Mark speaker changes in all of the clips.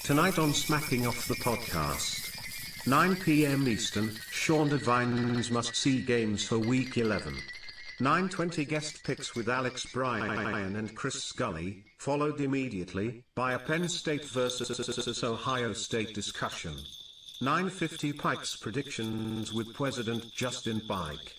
Speaker 1: Tonight on Smacking Off the Podcast. 9 p.m. Eastern, Sean Devines Must See Games for Week 11. 9:20 guest picks with Bryan and Scully, followed immediately by a Penn State versus Ohio State discussion. 9:50 Pike's predictions with President Pike.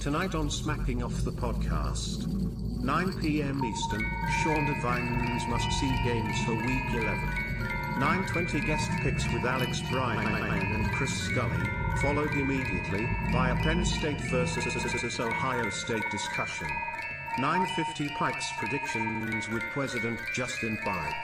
Speaker 1: Tonight on Smacking Off the Podcast. 9 p.m. Eastern, Sean Devines Must See Games for Week 11. 9:20 guest picks with Bryan and Scully, followed immediately by a Penn State versus Ohio State discussion. 9:50 Pike's predictions with President Pike.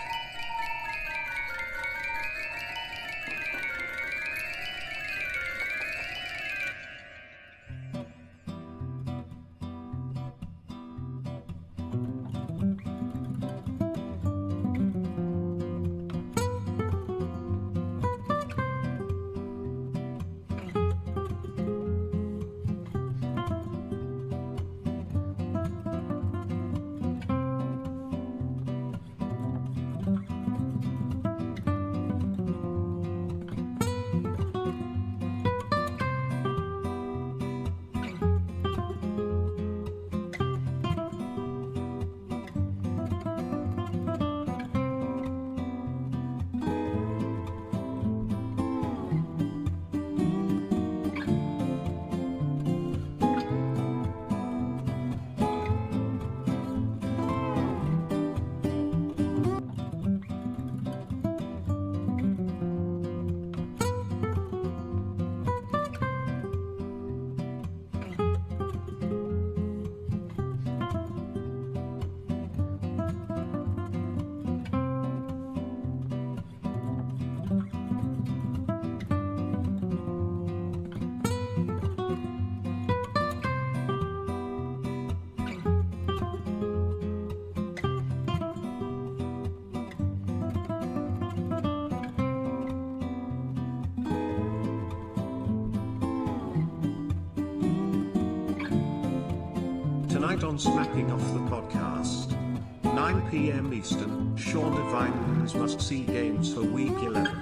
Speaker 1: Tonight on Smacking Off the Podcast. 9 p.m. Eastern, Sean Devine's must-see games for Week 11.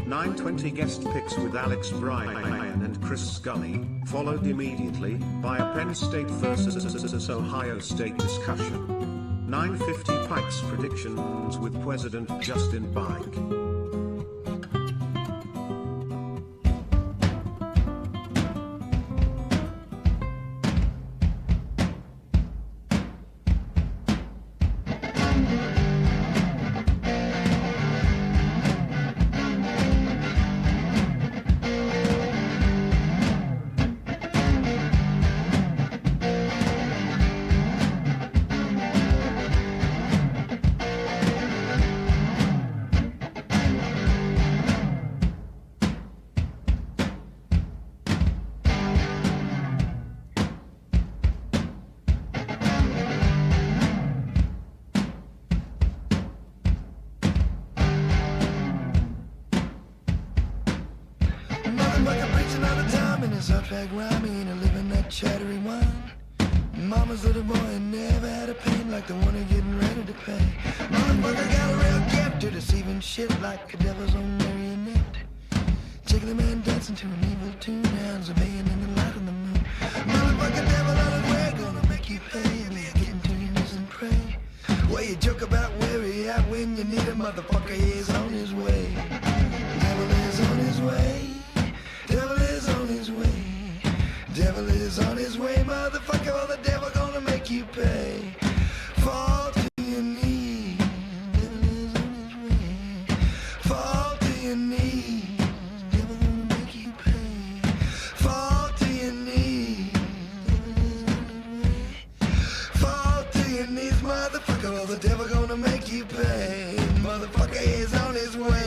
Speaker 1: 9:20 guest picks with Alex Bryan and Chris Scully, followed immediately by a Penn State versus Ohio State discussion. 9:50 Pike's predictions with President Justin Pike.
Speaker 2: Upside rhyming and living that chattery wine. Mama's little boy never had a pain like the one he's getting ready to pay. Motherfucker got a real gift to deceiving shit like a devil's own marionette. Jiggly man dancing to an evil tune, hands obeying in the light of the moon. Motherfucker devil on his way, gonna make you pay. Be getting to your knees and pray. Well, you joke about where he at when you need a motherfucker, he's on his way. Devil is on his way. Devil is on his way. Devil is on his way, motherfucker. Well, the devil gonna make you pay. Fall to your knees. Devil is on his way. Fall to your knees. Devil gonna make you pay. Fall to your knees. Devil is on his way. Fall to your knees, motherfucker. Well, the devil gonna make you pay. Motherfucker is on his way.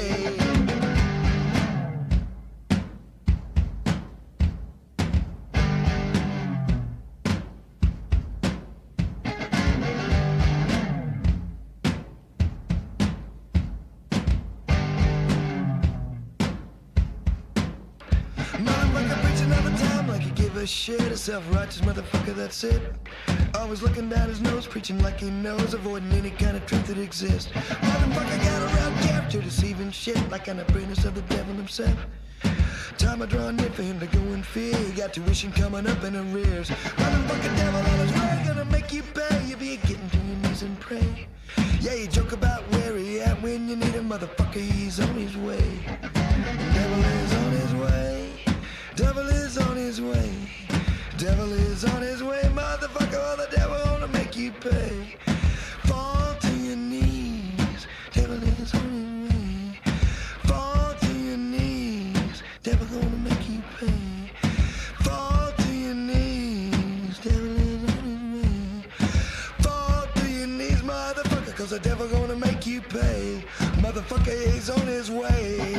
Speaker 2: A shit, a self-righteous motherfucker, that's it. Always looking down his nose, preaching like he knows, avoiding any kind of truth that exists. Motherfucker got a real gift to deceiving shit like an apprentice of the devil himself. Time I draw near for him to go in fear. He got tuition coming up in arrears. Motherfucker devil on his way, gonna make you pay. You be getting to your knees and pray. Yeah, you joke about where he at when you need him, motherfucker, he's on his way. Devil is on his way. Devil is on his way. Devil is on his way, motherfucker. Well, the devil gonna make you pay. Fall to your knees. Devil is on his way. Fall to your knees. Devil gonna make you pay. Fall to your knees. Devil is on his way. Fall to your knees, motherfucker, 'cause the devil gonna make you pay. Motherfucker, he's on his way.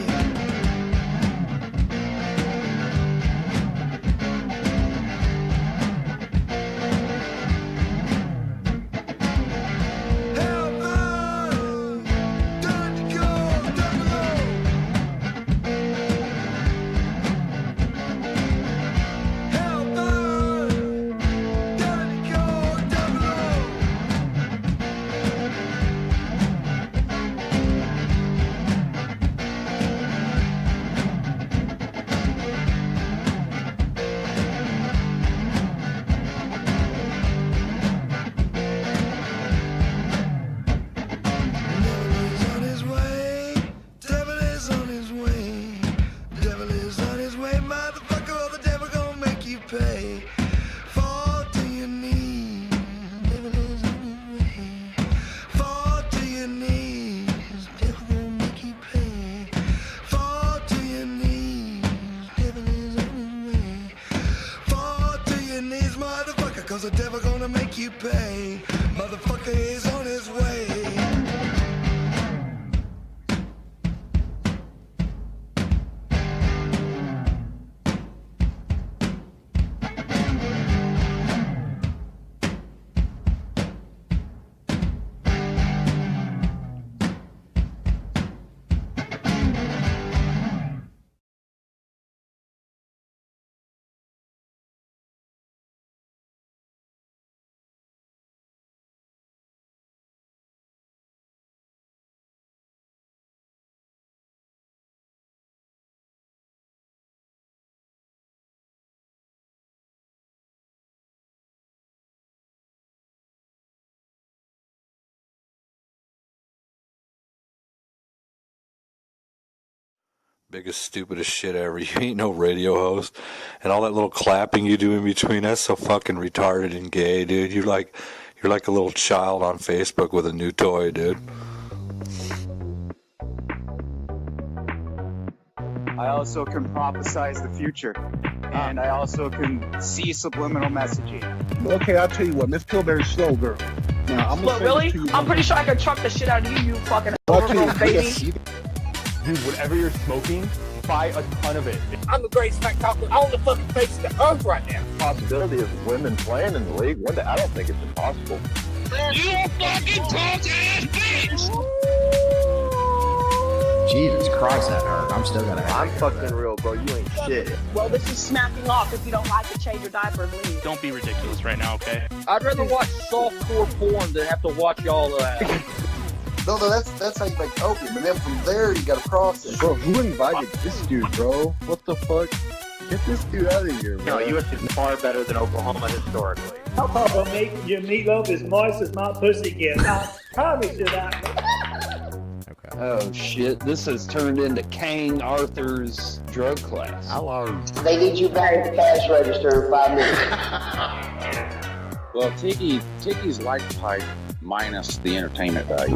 Speaker 2: The devil gonna make you pay. Motherfucker is on his way.
Speaker 3: biggest, stupidest shit ever. You ain't no radio host. And all that little clapping you do in between, that's so fucking retarded and gay, dude. You're like a little child on Facebook with a new toy, dude.
Speaker 4: I also can prophesize the future. And I also can see subliminal messaging.
Speaker 5: Okay, I'll tell you what. Miss Pillsbury's slow, girl. Now, I'm gonna
Speaker 6: really? I'm pretty sure I could truck the shit out of you, you fucking overgrown baby.
Speaker 7: Dude, whatever you're smoking, buy a ton of it.
Speaker 8: I'm the greatest smack talker on the fucking face of the earth right now.
Speaker 9: Possibility of women playing in the league. One day, I don't think it's impossible.
Speaker 8: You fucking punk ass bitch!
Speaker 10: Jesus Christ, that hurt. I'm still gonna.
Speaker 9: I'm fucking real, bro. You ain't shit.
Speaker 6: Well, this is smacking off. If you don't like it, change your diaper and leave.
Speaker 7: Don't be ridiculous right now, okay?
Speaker 8: I'd rather watch softcore porn than have to watch all of that.
Speaker 9: No, that's how you make opium, and then from there you gotta cross it.
Speaker 5: Bro, who invited this dude, bro? What the fuck? Get this dude out of here, bro.
Speaker 9: No, U.S. is far better than Oklahoma historically.
Speaker 11: Papa, your meatloaf is moist as my pussy gets. I promise you that.
Speaker 10: Okay.
Speaker 12: Oh shit, this has turned into King Arthur's drug class.
Speaker 10: How long?
Speaker 13: They need you back at the cash register in 5 minutes.
Speaker 12: Well, Ticky's like Pike minus the entertainment value.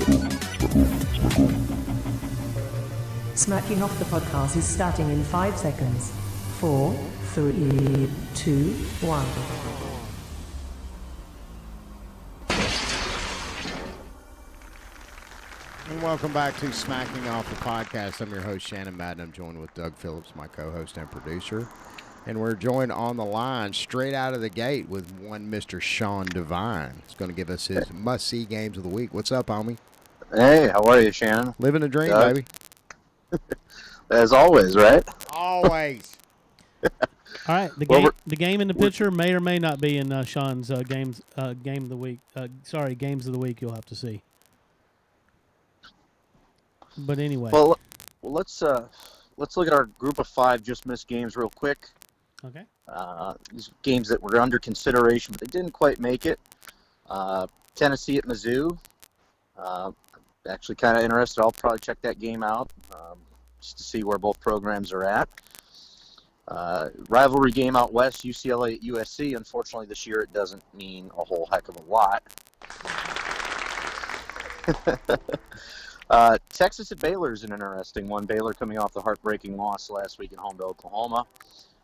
Speaker 14: Smacking Off the Podcast is starting in 5 seconds. 4, 3, 2, 1.
Speaker 10: And welcome back to Smacking Off the Podcast. I'm your host, Shannon Madden. I'm joined with Doug Phillips, my co-host and producer. And we're joined on the line straight out of the gate with one Mr. Sean Devine. He's going to give us his must-see games of the week. What's up, homie?
Speaker 9: Hey, how are you, Shannon?
Speaker 10: Living the dream,
Speaker 9: Doug?
Speaker 10: baby.
Speaker 9: As always, right?
Speaker 10: Always.
Speaker 15: All right, the game in the picture may or may not be in Sean's game of the week. Games of the week you'll have to see. But anyway.
Speaker 9: Well, let's look at our group of 5 just missed games real quick.
Speaker 15: Okay.
Speaker 9: These games that were under consideration, but they didn't quite make it. Tennessee at Mizzou. Actually kind of interested. I'll probably check that game out just to see where both programs are at. Rivalry game out west, UCLA at USC. Unfortunately, this year it doesn't mean a whole heck of a lot. Texas at Baylor is an interesting one. Baylor coming off the heartbreaking loss last week at home to Oklahoma.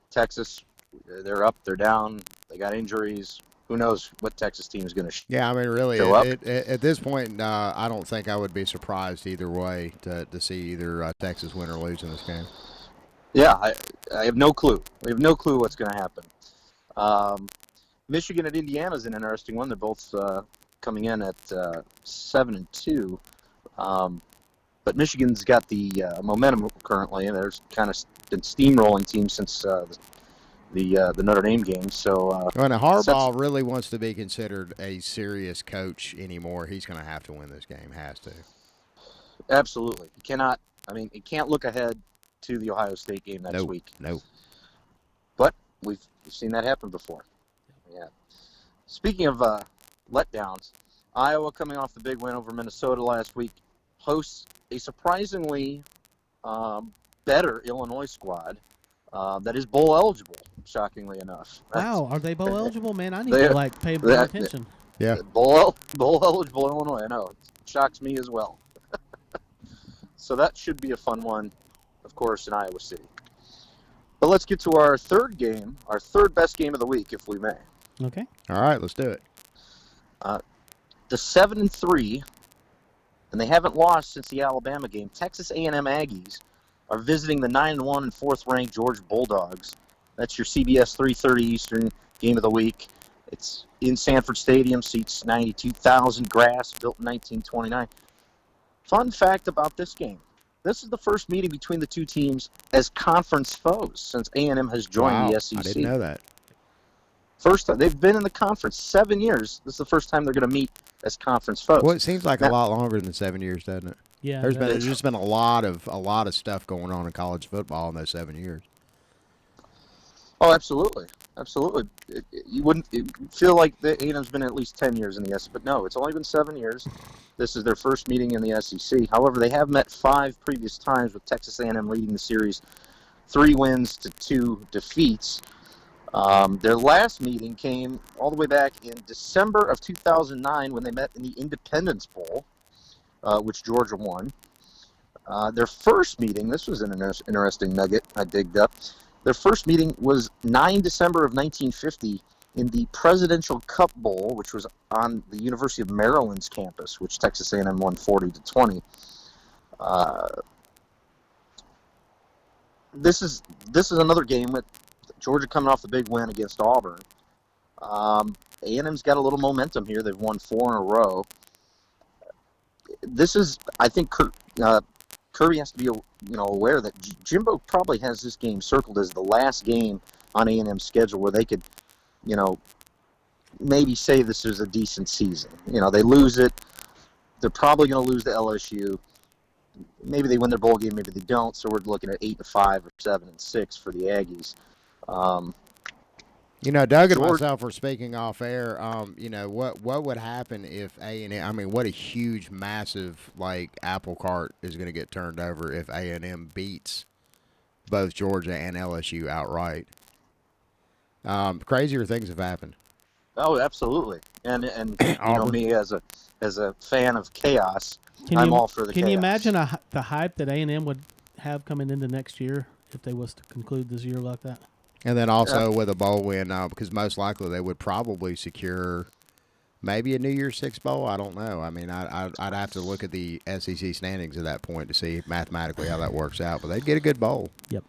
Speaker 9: Texas, they're up, they're down, they got injuries. Who knows what Texas team is going to show up.
Speaker 10: Really, at this point, I don't think I would be surprised either way to see either Texas win or lose in this game.
Speaker 9: Yeah, I have no clue. We have no clue what's going to happen. Michigan at Indiana is an interesting one. They're both coming in at 7-2. But Michigan's got the momentum currently, and there's kind of been steamrolling teams since the Notre Dame game. So,
Speaker 10: Harbaugh really wants to be considered a serious coach anymore. He's going to have to win this game. Has to.
Speaker 9: Absolutely, he cannot. I mean, he can't look ahead to the Ohio State game next week.
Speaker 10: No.
Speaker 9: But we've seen that happen before. Yeah. Speaking of letdowns, Iowa coming off the big win over Minnesota last week hosts a surprisingly better Illinois squad that is bowl eligible, shockingly enough.
Speaker 15: Wow, are they bowl eligible? Man, I need to pay more attention.
Speaker 10: Yeah.
Speaker 9: Bowl eligible Illinois, I know. It shocks me as well. So that should be a fun one, of course, in Iowa City. But let's get to our third game, our third best game of the week, if we may.
Speaker 15: Okay.
Speaker 10: All right, let's do it.
Speaker 9: The 7-3, and they haven't lost since the Alabama game. Texas A&M Aggies are visiting the 9-1 and 4th-ranked Georgia Bulldogs. That's your CBS 3:30 Eastern game of the week. It's in Sanford Stadium, seats 92,000, grass, built in 1929. Fun fact about this game: this is the first meeting between the two teams as conference foes since A&M has joined the SEC.
Speaker 10: I didn't know that.
Speaker 9: First time they've been in the conference 7 years. This is the first time they're going to meet as conference foes.
Speaker 10: Well, it seems like a lot longer than 7 years, doesn't it?
Speaker 15: Yeah.
Speaker 10: There's just been a lot of stuff going on in college football in those 7 years.
Speaker 9: Oh, absolutely. Absolutely. You wouldn't feel like the A&M's been at least 10 years in the SEC, but no, it's only been 7 years. This is their first meeting in the SEC. However, they have met 5 previous times, with Texas A&M leading the series 3 wins to 2 defeats. Their last meeting came all the way back in December of 2009 when they met in the Independence Bowl, which Georgia won. Their first meeting, this was an interesting nugget I digged up. Their first meeting was 9 December of 1950 in the Presidential Cup Bowl, which was on the University of Maryland's campus, which Texas A&M won 40-20. This is another game with Georgia coming off the big win against Auburn. A&M's got a little momentum here. They've won 4 in a row. This is, I think, Kirby has to be, aware that Jimbo probably has this game circled as the last game on A&M's schedule where they could, maybe say this is a decent season. They lose it. They're probably going to lose to LSU. Maybe they win their bowl game, maybe they don't. So we're looking at 8-5 or 7-6 for the Aggies.
Speaker 10: Doug and myself were speaking off air. What would happen if A&M? I mean, what a huge, massive apple cart is going to get turned over if A&M beats both Georgia and LSU outright. Crazier things have happened.
Speaker 9: Oh, absolutely. And me as a fan of chaos, I'm all for the chaos.
Speaker 15: Can you imagine the hype that A&M would have coming into next year if they was to conclude this year like that?
Speaker 10: And then also with a bowl win, because most likely they would probably secure maybe a New Year's Six bowl. I don't know. I mean, I'd have to look at the SEC standings at that point to see mathematically how that works out. But they'd get a good bowl.
Speaker 15: Yep.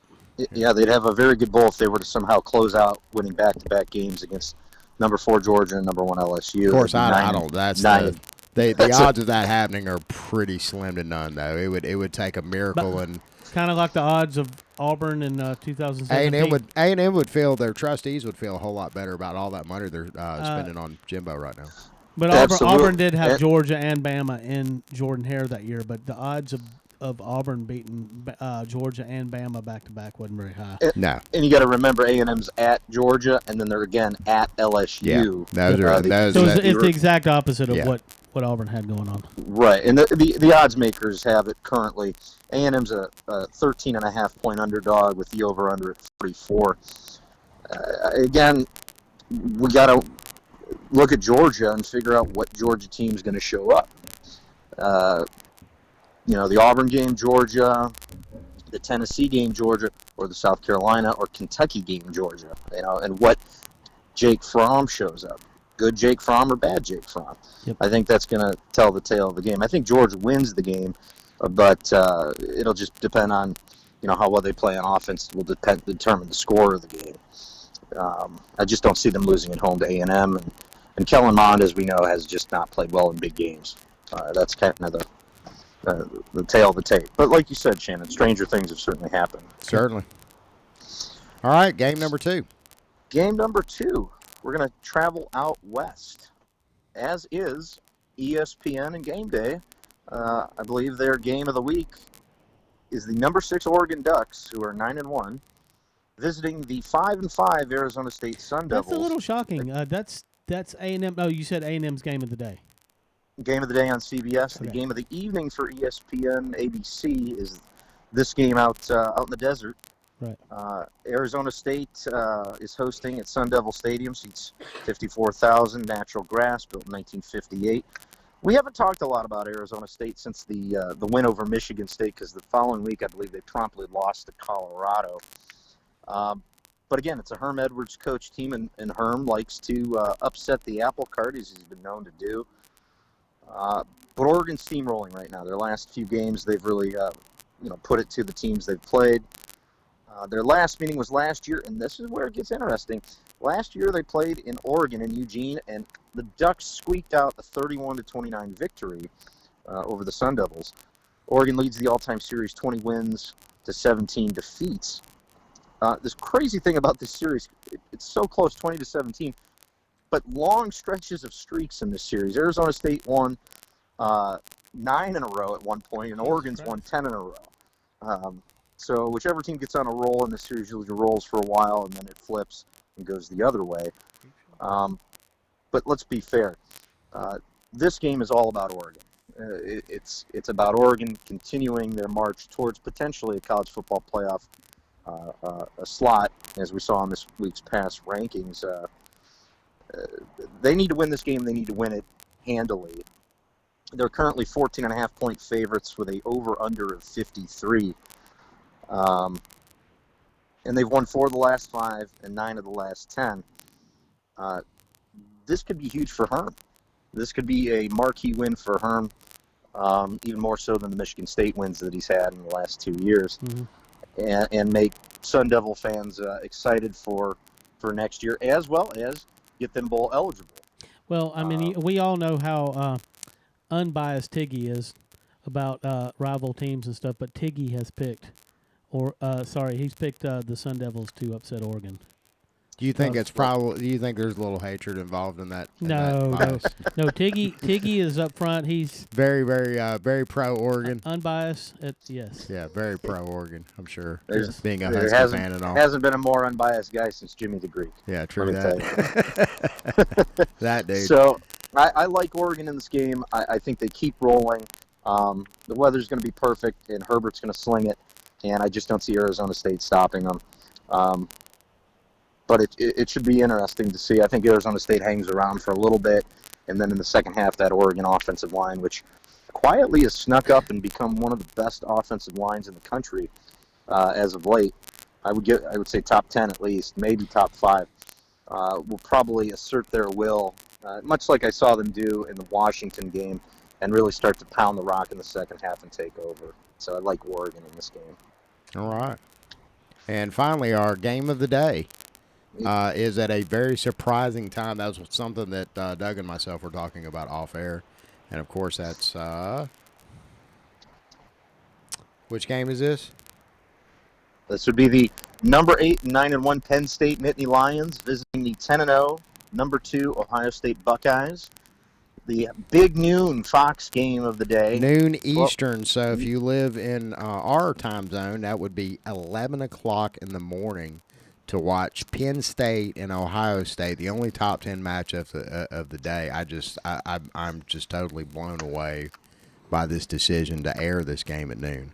Speaker 9: Yeah, they'd have a very good bowl if they were to somehow close out winning back-to-back games against number 4 Georgia and number 1 LSU.
Speaker 10: Of course, I don't. That's the odds of that happening are pretty slim to none, though. It would take a miracle and.
Speaker 15: Kind of like the odds of Auburn in 2017.
Speaker 10: A&M would feel, their trustees would feel a whole lot better about all that money they're spending on Jimbo right now.
Speaker 15: But Auburn did have Georgia and Bama in Jordan Hare that year, but the odds of Auburn beating Georgia and Bama back-to-back wasn't very high.
Speaker 10: No.
Speaker 9: And you got to remember A&M's at Georgia, and then they're again at LSU.
Speaker 10: Yeah,
Speaker 15: it's the exact opposite of what Auburn had going on.
Speaker 9: Right, and the odds makers have it currently. A&M's a 13.5-point underdog with the over-under at 44. Again, we got to look at Georgia and figure out what Georgia team's going to show up. The Auburn game, Georgia, the Tennessee game, Georgia, or the South Carolina or Kentucky game, Georgia. And what Jake Fromm shows up. Good Jake Fromm or bad Jake Fromm.
Speaker 15: Yep.
Speaker 9: I think that's going to tell the tale of the game. I think Georgia wins the game, but it'll just depend on, how well they play on offense. Will determine the score of the game. I just don't see them losing at home to A&M, and Kellen Mond, as we know, has just not played well in big games. That's kind of the tale of the tape. But like you said, Shannon, stranger things have certainly happened.
Speaker 10: Certainly. All right, game number 2.
Speaker 9: Game number 2. We're going to travel out west, as is ESPN and Game Day. I believe their game of the week is the number 6 Oregon Ducks, who are 9-1, visiting the 5-5 Arizona State Sun Devils.
Speaker 15: That's a little shocking. That's A&M. Oh, you said A&M's game of the day.
Speaker 9: Game of the day on CBS. Okay. The game of the evening for ESPN ABC is this game out in the desert.
Speaker 15: Right.
Speaker 9: Arizona State is hosting at Sun Devil Stadium. Seats 54,000, natural grass, built in 1958. We haven't talked a lot about Arizona State since the win over Michigan State, because the following week I believe they promptly lost to Colorado. But again, it's a Herm Edwards coach team, and Herm likes to upset the apple cart, as he's been known to do. But Oregon's steamrolling right now. Their last few games, they've really put it to the teams they've played. Their last meeting was last year, and this is where it gets interesting. Last year they played in Oregon in Eugene, and the Ducks squeaked out a 31-29 victory over the Sun Devils. Oregon leads the all-time series 20 wins to 17 defeats. This crazy thing about this series, it's so close, 20-17, but long stretches of streaks in this series. Arizona State won 9 in a row at one point, and Oregon's won 10 in a row. So whichever team gets on a roll in this series usually rolls for a while, and then it flips. and goes the other way. But let's be fair. This game is all about Oregon. It's about Oregon continuing their march towards potentially a college football playoff a slot, as we saw in this week's past rankings. They need to win this game. They need to win it handily. They're currently 14.5-point favorites with a over-under of 53. And they've won 4 of the last 5 and 9 of the last 10. This could be huge for Herm. This could be a marquee win for Herm, even more so than the Michigan State wins that he's had in the last 2 years, and make Sun Devil fans excited for next year, as well as get them bowl eligible.
Speaker 15: Well, I mean, we all know how unbiased Tiggy is about rival teams and stuff, but Tiggy has picked, he's picked the Sun Devils to upset Oregon.
Speaker 10: Do you think it's probably? Do you think there's a little hatred involved in that?
Speaker 15: No. Tiggy is up front. He's
Speaker 10: very pro Oregon.
Speaker 15: Unbiased. Yes.
Speaker 10: Yeah, very pro Oregon. I'm sure.
Speaker 9: Being
Speaker 10: a Husky fan and all.
Speaker 9: Hasn't been a more unbiased guy since Jimmy the Greek.
Speaker 10: Yeah, true that. That dude.
Speaker 9: So I like Oregon in this game. I think they keep rolling. The weather's going to be perfect, and Herbert's going to sling it. And I just don't see Arizona State stopping them. But it should be interesting to see. I think Arizona State hangs around for a little bit, and then in the second half, that Oregon offensive line, which quietly has snuck up and become one of the best offensive lines in the country as of late. I would say top 10 at least, maybe top 5. Will probably assert their will, much like I saw them do in the Washington game, and really start to pound the rock in the second half and take over. So I like Oregon in this game.
Speaker 10: All right. And finally, our game of the day. Is at a very surprising time. That was something that Doug and myself were talking about off air. And, of course, that's... which game is this?
Speaker 9: This would be the number 8 and 9-1 Penn State Nittany Lions visiting the 10-0 number 2 Ohio State Buckeyes. The big noon Fox game of the day.
Speaker 10: Noon Eastern. So if you live in our time zone, that would be 11 o'clock in the morning to watch Penn State and Ohio State, the only top 10 matchup of the day. I'm just totally blown away by this decision to air this game at noon.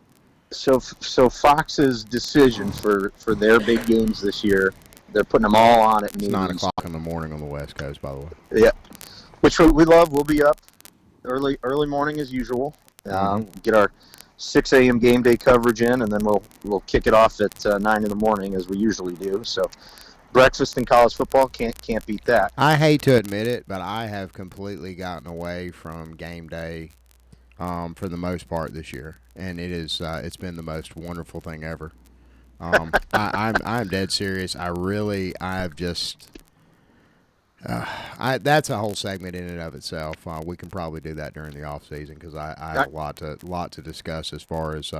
Speaker 9: So Fox's decision for their big games this year, they're putting them all on at noon.
Speaker 10: It's 9 o'clock in the morning on the West Coast, by the way.
Speaker 9: Yeah, which we love. We'll be up early morning as usual. Get our 6 a.m. game day coverage in, and then we'll kick it off at 9 in the morning as we usually do. So breakfast in college football can't beat that.
Speaker 10: I hate to admit it, but I have completely gotten away from game day for the most part this year, and it's been the most wonderful thing ever. I'm dead serious. I've just. That's a whole segment in and of itself. We can probably do that during the off season because I have a lot to discuss as far as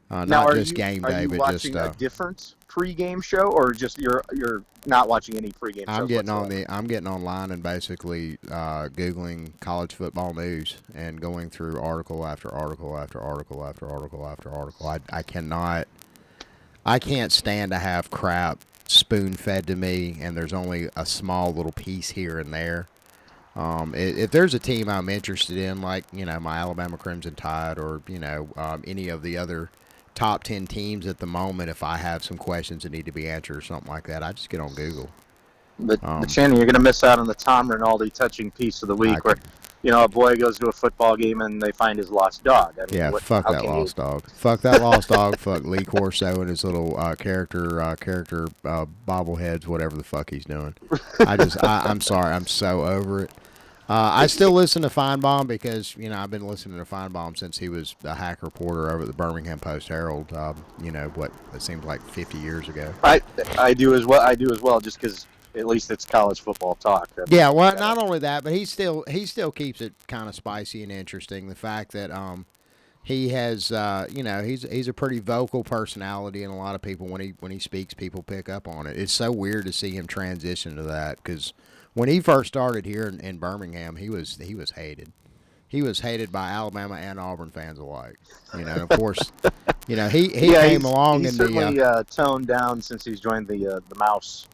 Speaker 10: not just game day, but just.
Speaker 9: Are you watching a different pregame show, or just you're not watching any pregame shows?
Speaker 10: I'm getting online and basically googling college football news and going through article after article after article after article after article. I can't stand to have crap spoon-fed to me, and there's only a small little piece here and there. If there's a team I'm interested in, like, my Alabama Crimson Tide or, any of the other top 10 teams at the moment, if I have some questions that need to be answered or something like that, I just get on Google.
Speaker 9: But Shannon, you're going to miss out on the Tom Rinaldi touching piece of the week where, a boy goes to a football game and they find his lost dog. I mean,
Speaker 10: fuck that lost dog. Fuck that lost dog. Fuck Lee Corso and his little character bobbleheads, whatever the fuck he's doing. I'm sorry. I'm so over it. I still listen to Feinbaum because, I've been listening to Feinbaum since he was a hack reporter over at the Birmingham Post-Herald, it seems like 50 years ago.
Speaker 9: I do as well, just because at least it's college football talk.
Speaker 10: Yeah, well, not only that, but he still keeps it kind of spicy and interesting. The fact that he has, he's a pretty vocal personality, and a lot of people when he speaks, people pick up on it. It's so weird to see him transition to that because when he first started here in Birmingham, he was hated. He was hated by Alabama and Auburn fans alike. Of course, he came along
Speaker 9: he's
Speaker 10: in
Speaker 9: certainly toned down since he's joined the Mouse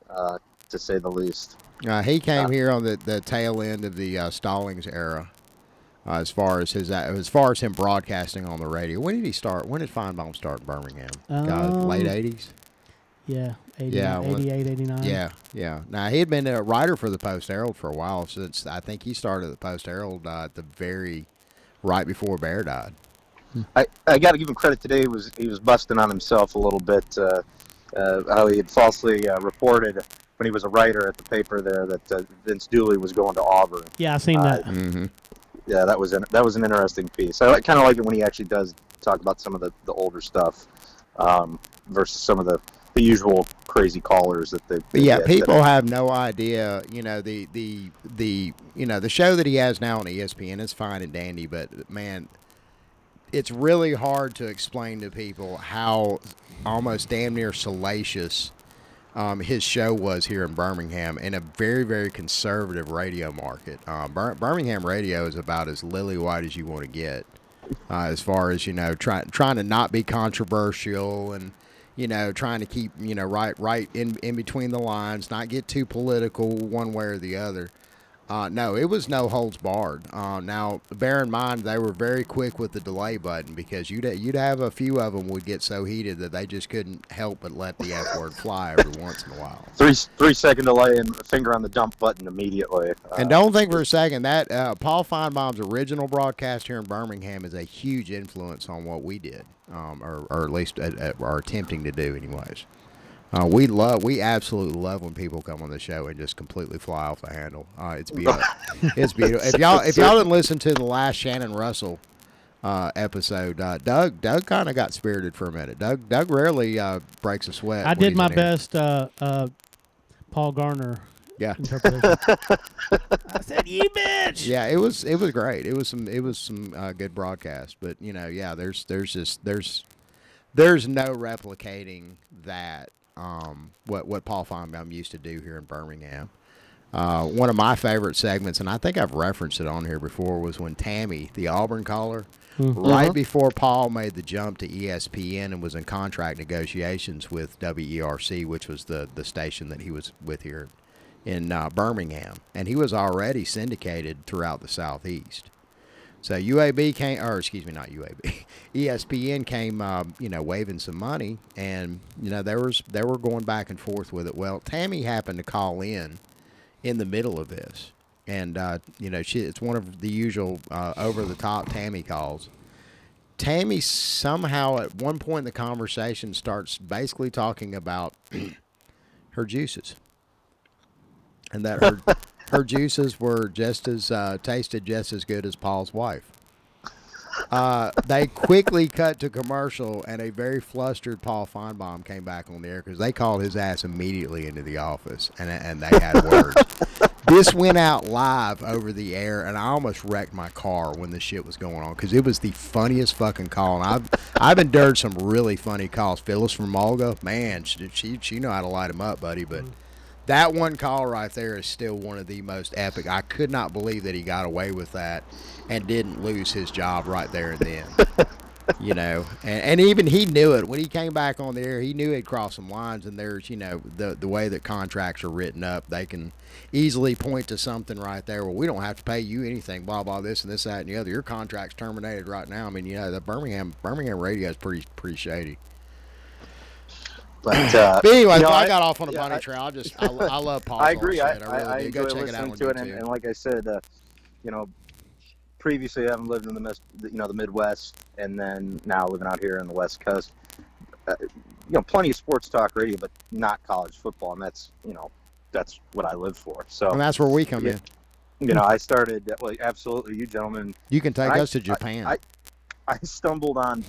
Speaker 9: to say the least.
Speaker 10: He came here on the tail end of the Stallings era, as far as him broadcasting on the radio. When did he start? When did Feinbaum start in Birmingham? Late 80s?
Speaker 15: Yeah, 88, 89.
Speaker 10: Yeah. Now, he had been a writer for the Post-Herald for a while, since I think he started at the Post-Herald right before Bear died.
Speaker 9: I got to give him credit today. He was busting on himself a little bit, how he had falsely reported when he was a writer at the paper there that Vince Dooley was going to Auburn.
Speaker 15: Yeah, I seen that.
Speaker 10: Mm-hmm.
Speaker 9: Yeah, that was an interesting piece. I kind of like it when he actually does talk about some of the older stuff versus some of the usual crazy callers that they
Speaker 10: people have no idea. The show that he has now on ESPN is fine and dandy, but man, it's really hard to explain to people how almost damn near salacious his show was here in Birmingham, in a very, very conservative radio market. Birmingham radio is about as lily white as you want to get, as far as trying to not be controversial and trying to keep right in between the lines, not get too political one way or the other. No, it was no holds barred. Now, bear in mind, they were very quick with the delay button, because you'd have a few of them would get so heated that they just couldn't help but let the F word fly every once in a while.
Speaker 9: 3-second delay and a finger on the dump button immediately.
Speaker 10: And don't think for a second that Paul Feinbaum's original broadcast here in Birmingham is a huge influence on what we did, or at least are attempting to do, anyways. We absolutely love when people come on the show and just completely fly off the handle. It's beautiful. It's beautiful. If y'all didn't listen to the last Shannon Russell episode, Doug kind of got spirited for a minute. Doug rarely breaks a sweat.
Speaker 15: I did my best Paul Garner.
Speaker 10: Yeah.
Speaker 15: Interpretation. I said, "You bitch."
Speaker 10: Yeah, it was great. It was some good broadcast, but there's no replicating that. What Paul Feinbaum used to do here in Birmingham. One of my favorite segments, and I think I've referenced it on here before, was when Tammy, the Auburn caller, right before Paul made the jump to ESPN and was in contract negotiations with WERC, which was the station that he was with here in Birmingham, and he was already syndicated throughout the Southeast. So UAB came, or excuse me, not UAB, ESPN came, waving some money, and they were going back and forth with it. Well, Tammy happened to call in the middle of this, and it's one of the usual over the top Tammy calls. Tammy somehow at one point in the conversation starts basically talking about her juices, and that her juices were tasted just as good as Paul's wife. They quickly cut to commercial, and a very flustered Paul Feinbaum came back on the air because they called his ass immediately into the office, and they had words. This went out live over the air, and I almost wrecked my car when this shit was going on, because it was the funniest fucking call. And I've endured some really funny calls. Phyllis from Mulga, man, she know how to light them up, buddy, but that one call right there is still one of the most epic. I could not believe that he got away with that and didn't lose his job right there and then. And even he knew it. When he came back on the air, he knew he'd crossed some lines, and there's, the way that contracts are written up, they can easily point to something right there. Well, we don't have to pay you anything, blah, blah, this and this, that, and the other. Your contract's terminated right now. I mean, the Birmingham radio is pretty shady.
Speaker 9: But
Speaker 10: anyway, I got off on a bunny trail. I love Paul.
Speaker 9: I agree. I
Speaker 10: really
Speaker 9: enjoy listening to it, and like I said, previously I haven't lived in the Midwest, and then now living out here on the West Coast. Plenty of sports talk radio, but not college football, and that's what I live for. So, and
Speaker 10: that's where we come in.
Speaker 9: I started. Well, absolutely, you gentlemen.
Speaker 10: You can take us to Japan.
Speaker 9: I stumbled on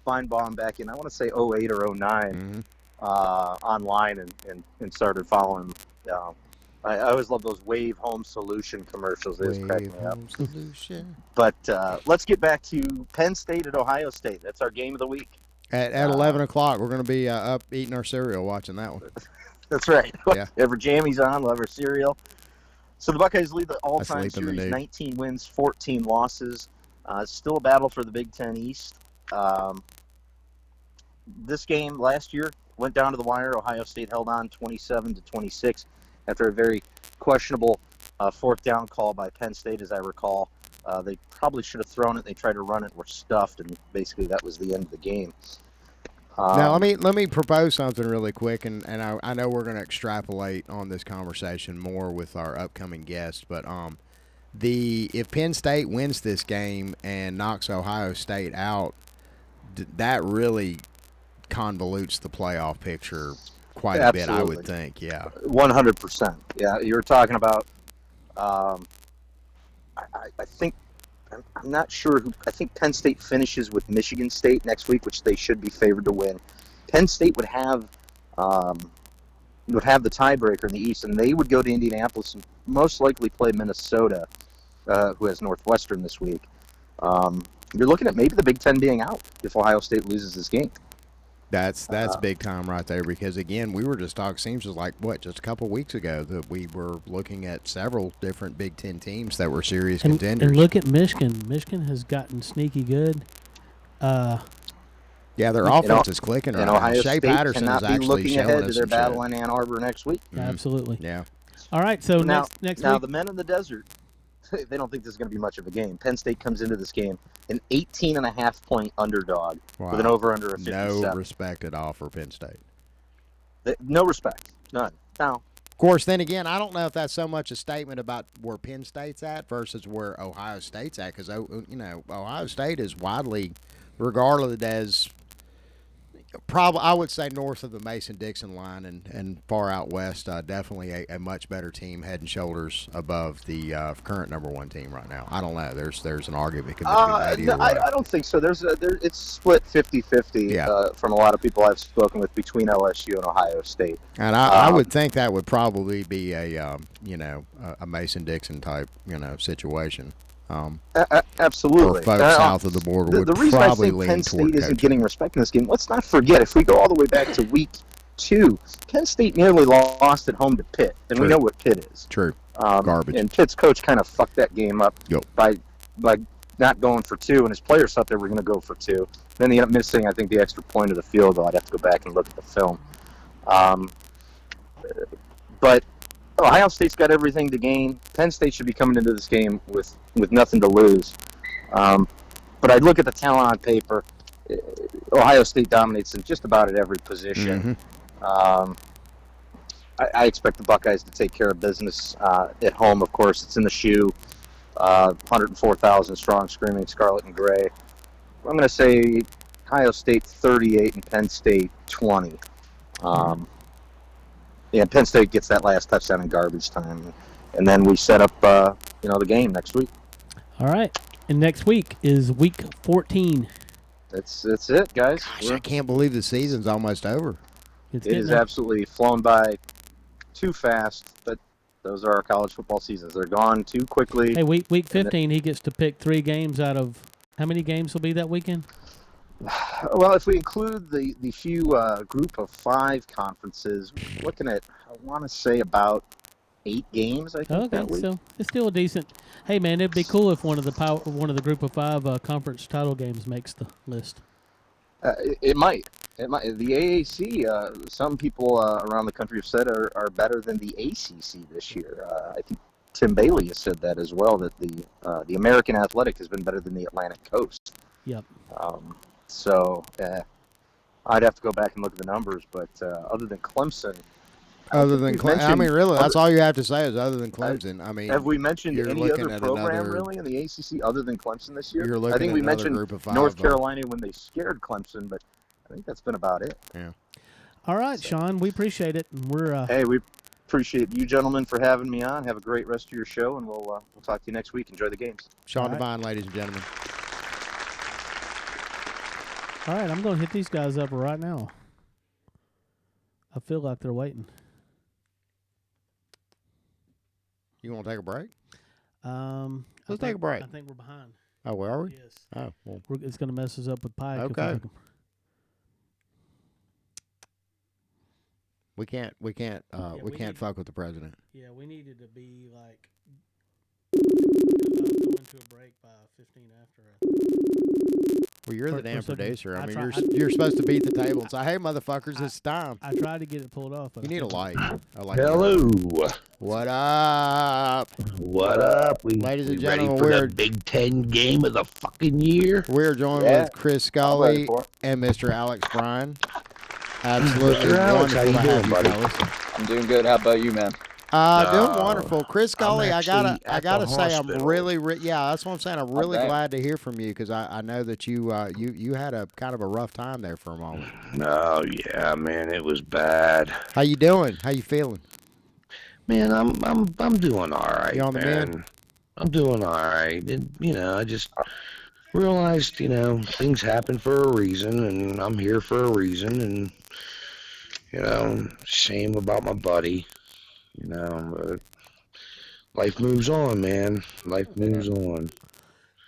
Speaker 9: Feinbaum back in, I want to say 08 or 09. Online and started following. I always love those Wave Home Solution commercials. They just crack me up.
Speaker 10: Solution.
Speaker 9: But let's get back to Penn State at Ohio State. That's our game of the week.
Speaker 10: At 11 o'clock, we're going to be up eating our cereal watching that one.
Speaker 9: That's right.
Speaker 10: Yeah.
Speaker 9: Ever jammies on, love our cereal. So the Buckeyes lead the all-time series, 19 wins, 14 losses. Still a battle for the Big Ten East. This game last year went down to the wire. Ohio State held on 27-26 after a very questionable fourth down call by Penn State, as I recall. They probably should have thrown it. They tried to run it, were stuffed, and basically that was the end of the game.
Speaker 10: Now let me propose something really quick, and I know we're going to extrapolate on this conversation more with our upcoming guests, but if Penn State wins this game and knocks Ohio State out, that really convolutes the playoff picture quite a bit, I would think. Yeah,
Speaker 9: 100%. Yeah, you were talking about. I think I'm not sure who. I think Penn State finishes with Michigan State next week, which they should be favored to win. Penn State would have the tiebreaker in the East, and they would go to Indianapolis and most likely play Minnesota, who has Northwestern this week. You're looking at maybe the Big Ten being out if Ohio State loses this game.
Speaker 10: That's big time right there, because again, we were just talking, seems like just a couple of weeks ago that we were looking at several different Big Ten teams that were serious contenders.
Speaker 15: And look at Michigan. Michigan has gotten sneaky good.
Speaker 10: Yeah, their offense is clicking right now.
Speaker 9: Ohio
Speaker 10: Shea
Speaker 9: State
Speaker 10: Patterson
Speaker 9: cannot
Speaker 10: is
Speaker 9: be
Speaker 10: actually
Speaker 9: looking
Speaker 10: showing
Speaker 9: ahead
Speaker 10: us
Speaker 9: to their
Speaker 10: some
Speaker 9: battle
Speaker 10: shit.
Speaker 9: in Ann Arbor next week.
Speaker 15: Absolutely.
Speaker 10: Yeah.
Speaker 15: All right, so
Speaker 9: now
Speaker 15: next
Speaker 9: week,
Speaker 15: week.
Speaker 9: the men in the desert, they don't think this is going to be much of a game. Penn State comes into this game an 18.5-point underdog with an over/under of 57.
Speaker 10: No respect at all for Penn State.
Speaker 9: No respect, none. Now,
Speaker 10: of course, then again, I don't know if that's so much a statement about where Penn State's at versus where Ohio State's at, because Ohio State is widely regarded as probably, I would say, north of the Mason-Dixon line and far out west, definitely a much better team, head and shoulders above the current number one team right now. I don't know. There's an argument could be made either way.
Speaker 9: I don't think so. It's split 50-50 from a lot of people I've spoken with between LSU and Ohio State.
Speaker 10: And I would think that would probably be a Mason-Dixon type situation.
Speaker 9: Absolutely.
Speaker 10: Folks south of the border would
Speaker 9: the reason
Speaker 10: probably
Speaker 9: I think
Speaker 10: lean
Speaker 9: Penn
Speaker 10: toward
Speaker 9: State isn't
Speaker 10: coaching.
Speaker 9: getting respect in this game, let's not forget, if we go all the way back to week 2, Penn State nearly lost at home to Pitt, and we know what Pitt is.
Speaker 10: True. Garbage.
Speaker 9: And Pitt's coach kind of fucked that game up by not going for 2, and his players thought they were going to go for 2. Then they ended up missing, I think, the extra point of the field goal. I'd have to go back and look at the film. But Ohio State's got everything to gain. Penn State should be coming into this game with nothing to lose. But I look at the talent on paper. Ohio State dominates in just about at every position. I expect the Buckeyes to take care of business at home. Of course, it's in the shoe. 104,000 strong, screaming scarlet and gray. I'm going to say Ohio State 38 and Penn State 20. Penn State gets that last touchdown in garbage time, and then we set up the game next week.
Speaker 15: All right, and next week is week 14.
Speaker 9: That's it, guys.
Speaker 10: Gosh, I can't believe the season's almost over.
Speaker 9: It is absolutely flown by too fast, but those are our college football seasons. They're gone too quickly.
Speaker 15: Hey, week 15, he gets to pick 3 games out of how many games will be that weekend?
Speaker 9: Well, if we include the few group of 5 conferences, we're looking at, I want to say, about 8 games, I think, that week.
Speaker 15: So it's still a decent. Hey, man, it'd be cool if one of the group of 5 conference title games makes the list.
Speaker 9: It might. The AAC, some people around the country have said are better than the ACC this year. I think Tim Bailey has said that as well, that the American Athletic has been better than the Atlantic Coast.
Speaker 15: Yep.
Speaker 9: So I'd have to go back and look at the numbers, but other than Clemson.
Speaker 10: Other than Clemson, I mean, really, that's all you have to say is other than Clemson. I mean,
Speaker 9: have we mentioned any other program really in the ACC other than Clemson this year? I think we mentioned North Carolina when they scared Clemson, but I think that's been about it.
Speaker 10: Yeah.
Speaker 15: All right, Sean, we appreciate it, and we're.
Speaker 9: Hey, we appreciate you gentlemen for having me on. Have a great rest of your show, and we'll talk to you next week. Enjoy the games.
Speaker 10: Sean Devine, ladies and gentlemen.
Speaker 15: All right, I'm going to hit these guys up right now. I feel like they're waiting.
Speaker 10: You want to take a break?
Speaker 15: Let's
Speaker 10: take a break.
Speaker 15: I think we're behind.
Speaker 10: Oh, where are we?
Speaker 15: Yes.
Speaker 10: Oh, well.
Speaker 15: It's going to mess us up with Pike.
Speaker 10: Okay. We can't fuck with the president.
Speaker 15: Yeah, we needed to be like go into a break by 15 after.
Speaker 10: Well, you're the
Speaker 15: Or
Speaker 10: damn
Speaker 15: something.
Speaker 10: producer. I mean,
Speaker 15: try-
Speaker 10: you're supposed to beat the table and say, "Hey, motherfuckers, it's time."
Speaker 15: I tried to get it pulled off.
Speaker 10: You need a light. I like
Speaker 16: Hello.
Speaker 10: What up?
Speaker 16: What up?
Speaker 10: Ladies and
Speaker 16: we ready
Speaker 10: gentlemen,
Speaker 16: for
Speaker 10: we're
Speaker 16: the Big Ten game of the fucking year?
Speaker 10: we're joined
Speaker 16: Yeah,
Speaker 10: with Chris
Speaker 16: I'm ready
Speaker 10: Scully
Speaker 16: for it.
Speaker 10: and Mr. Alex Bryan. Absolutely
Speaker 16: Mr. Alex,
Speaker 10: wonderful
Speaker 16: how you
Speaker 10: to have
Speaker 16: doing,
Speaker 10: you,
Speaker 16: buddy?
Speaker 10: fellas.
Speaker 8: I'm doing good. How about you, man?
Speaker 10: Doing wonderful, Chris Scully. I gotta say, I'm
Speaker 16: hospital.
Speaker 10: really, yeah, that's what I'm saying. I'm really
Speaker 8: dang.
Speaker 10: glad to hear from you because I know that you had a kind of a rough time there for a moment.
Speaker 16: Oh yeah, man, it was bad.
Speaker 10: How you doing? How you feeling?
Speaker 16: Man, I'm doing all right.
Speaker 10: You on the
Speaker 16: man.
Speaker 10: mend?
Speaker 16: I'm doing all right. And, I just realized, things happen for a reason, and I'm here for a reason, and shame about my buddy. But life moves on, man. Life moves on.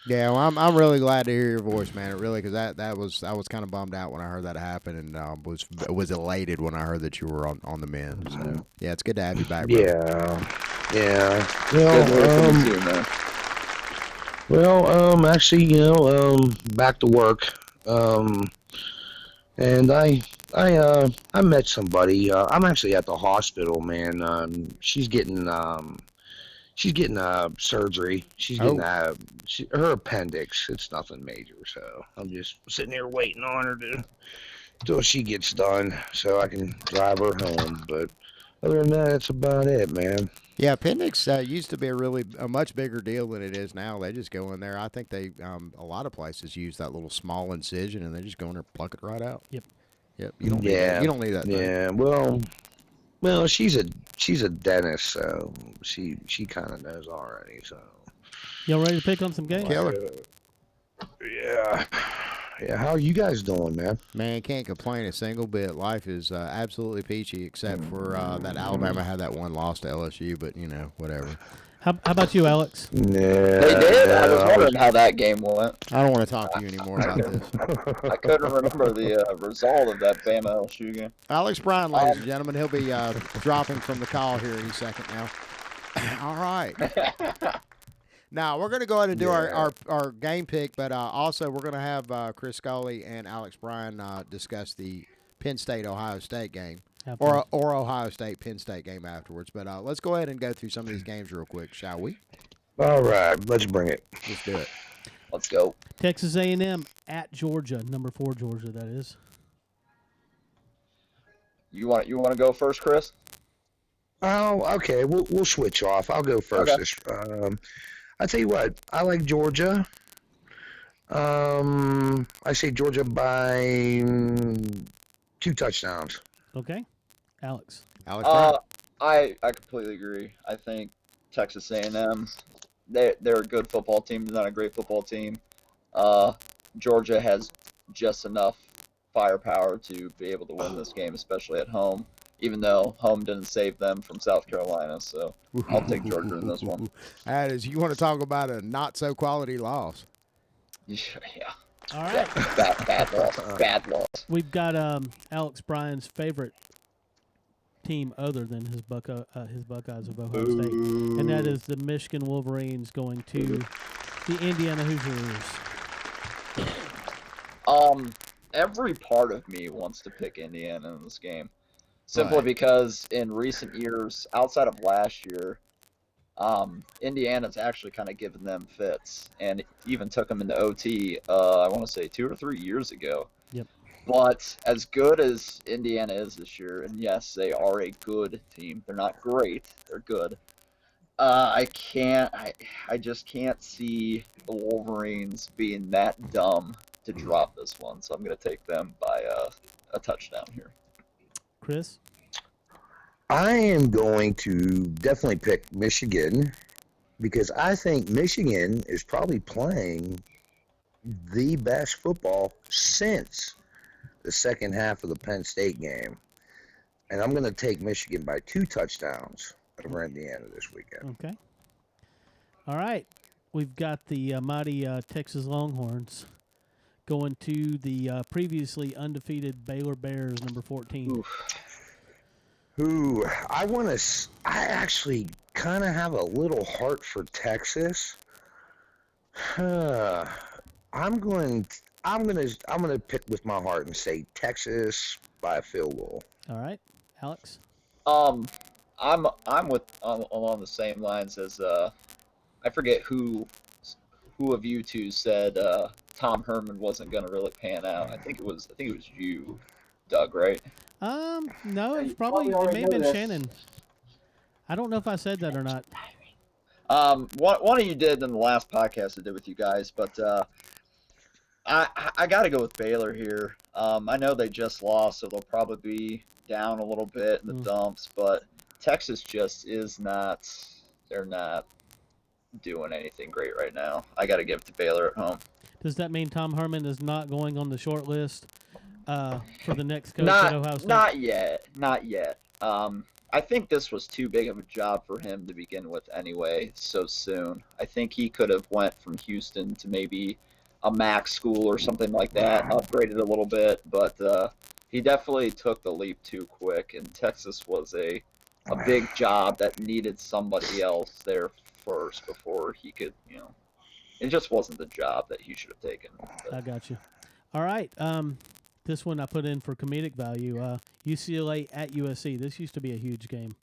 Speaker 10: Yeah, well, I'm really glad to hear your voice, man. It really, because I was kind of bummed out when I heard that happen, and was elated when I heard that you were on the mend. So yeah, it's good to have you back, bro.
Speaker 16: Yeah.
Speaker 8: Good to hear from you too, man.
Speaker 16: Well, actually, back to work. And I met somebody. I'm actually at the hospital, man. She's getting surgery. She's getting her appendix. It's nothing major, so I'm just sitting here waiting on her till she gets done, so I can drive her home. But other than that, that's about it, man.
Speaker 10: Yeah, appendix used to be a much bigger deal than it is now. They just go in there. I think they a lot of places use that little small incision, and they just go in there and pluck it right out.
Speaker 15: Yep.
Speaker 10: You don't need that. You don't need that thing.
Speaker 16: Yeah. Well, she's a dentist, so she kind of knows already. So.
Speaker 15: Y'all ready to pick on some games?
Speaker 10: Killer.
Speaker 16: Yeah. Yeah. How are you guys doing, man?
Speaker 10: Man, can't complain a single bit. Life is absolutely peachy, except for that Alabama had that one loss to LSU, but whatever.
Speaker 15: How about you, Alex?
Speaker 16: Yeah.
Speaker 8: They did. I was wondering how that game went.
Speaker 10: I don't want to talk to you anymore about this.
Speaker 8: I couldn't remember the result of that Bama LSU game.
Speaker 10: Alex Bryan, ladies and gentlemen, he'll be dropping from the call here any second now. All right. Now, we're going to go ahead and do our game pick, but also we're going to have Chris Scully and Alex Bryan discuss the Penn State-Ohio State game. Or Ohio State-Penn State game afterwards. But let's go ahead and go through some of these games real quick, shall we?
Speaker 16: All right, let's bring it.
Speaker 10: Let's do it.
Speaker 8: Let's go.
Speaker 15: Texas A&M at Georgia, number 4 Georgia, that is.
Speaker 8: You want to go first, Chris?
Speaker 16: Oh, okay. We'll switch off. I'll go first.
Speaker 8: Okay.
Speaker 16: I tell you what, I like Georgia. I say Georgia by 2 touchdowns.
Speaker 15: Okay. Alex.
Speaker 8: I completely agree. I think Texas A&M, they're a good football team. They're not a great football team. Georgia has just enough firepower to be able to win this game, especially at home, even though home didn't save them from South Carolina. So I'll take Georgia in this one.
Speaker 10: That is, you want to talk about a not-so-quality loss.
Speaker 8: Yeah.
Speaker 15: All right.
Speaker 8: Bad loss. Bad loss.
Speaker 15: We've got Alex Bryan's favorite team other than his Buckeyes of Ohio State, and that is the Michigan Wolverines going to the Indiana Hoosiers.
Speaker 8: Every part of me wants to pick Indiana in this game, simply because in recent years, outside of last year, Indiana's actually kind of given them fits, and even took them into OT. I want to say 2 or 3 years ago.
Speaker 15: Yep.
Speaker 8: But as good as Indiana is this year, and yes, they are a good team. They're not great. They're good. I just can't see the Wolverines being that dumb to drop this one. So I'm going to take them by a touchdown here.
Speaker 15: Chris?
Speaker 16: I am going to definitely pick Michigan because I think Michigan is probably playing the best football since the second half of the Penn State game. And I'm going to take Michigan by 2 touchdowns over Indiana this weekend.
Speaker 15: Okay. All right. We've got the mighty Texas Longhorns going to the previously undefeated Baylor Bears, number 14.
Speaker 16: I actually kind of have a little heart for Texas. I'm going I'm gonna pick with my heart and say Texas by a field goal.
Speaker 15: All right, Alex.
Speaker 8: I'm along the same lines as I forget who of you two said Tom Herman wasn't gonna really pan out. I think it was you, Doug, right?
Speaker 15: No, it's probably it may have been Shannon. I don't know if I said that or not.
Speaker 8: One of you did in the last podcast I did with you guys, but I got to go with Baylor here. I know they just lost, so they'll probably be down a little bit in the dumps, but Texas just is not. They're not doing anything great right now. I got to give it to Baylor at home.
Speaker 15: Does that mean Tom Herman is not going on the short list for the next coach at Ohio State?
Speaker 8: Not yet. I think this was too big of a job for him to begin with anyway, so soon. I think he could have went from Houston to maybe a MAC school or something like that, upgraded a little bit, but he definitely took the leap too quick, and Texas was a big job that needed somebody else there first before he could, it just wasn't the job that he should have taken.
Speaker 15: I got you. All right. This one I put in for comedic value. UCLA at USC. This used to be a huge game.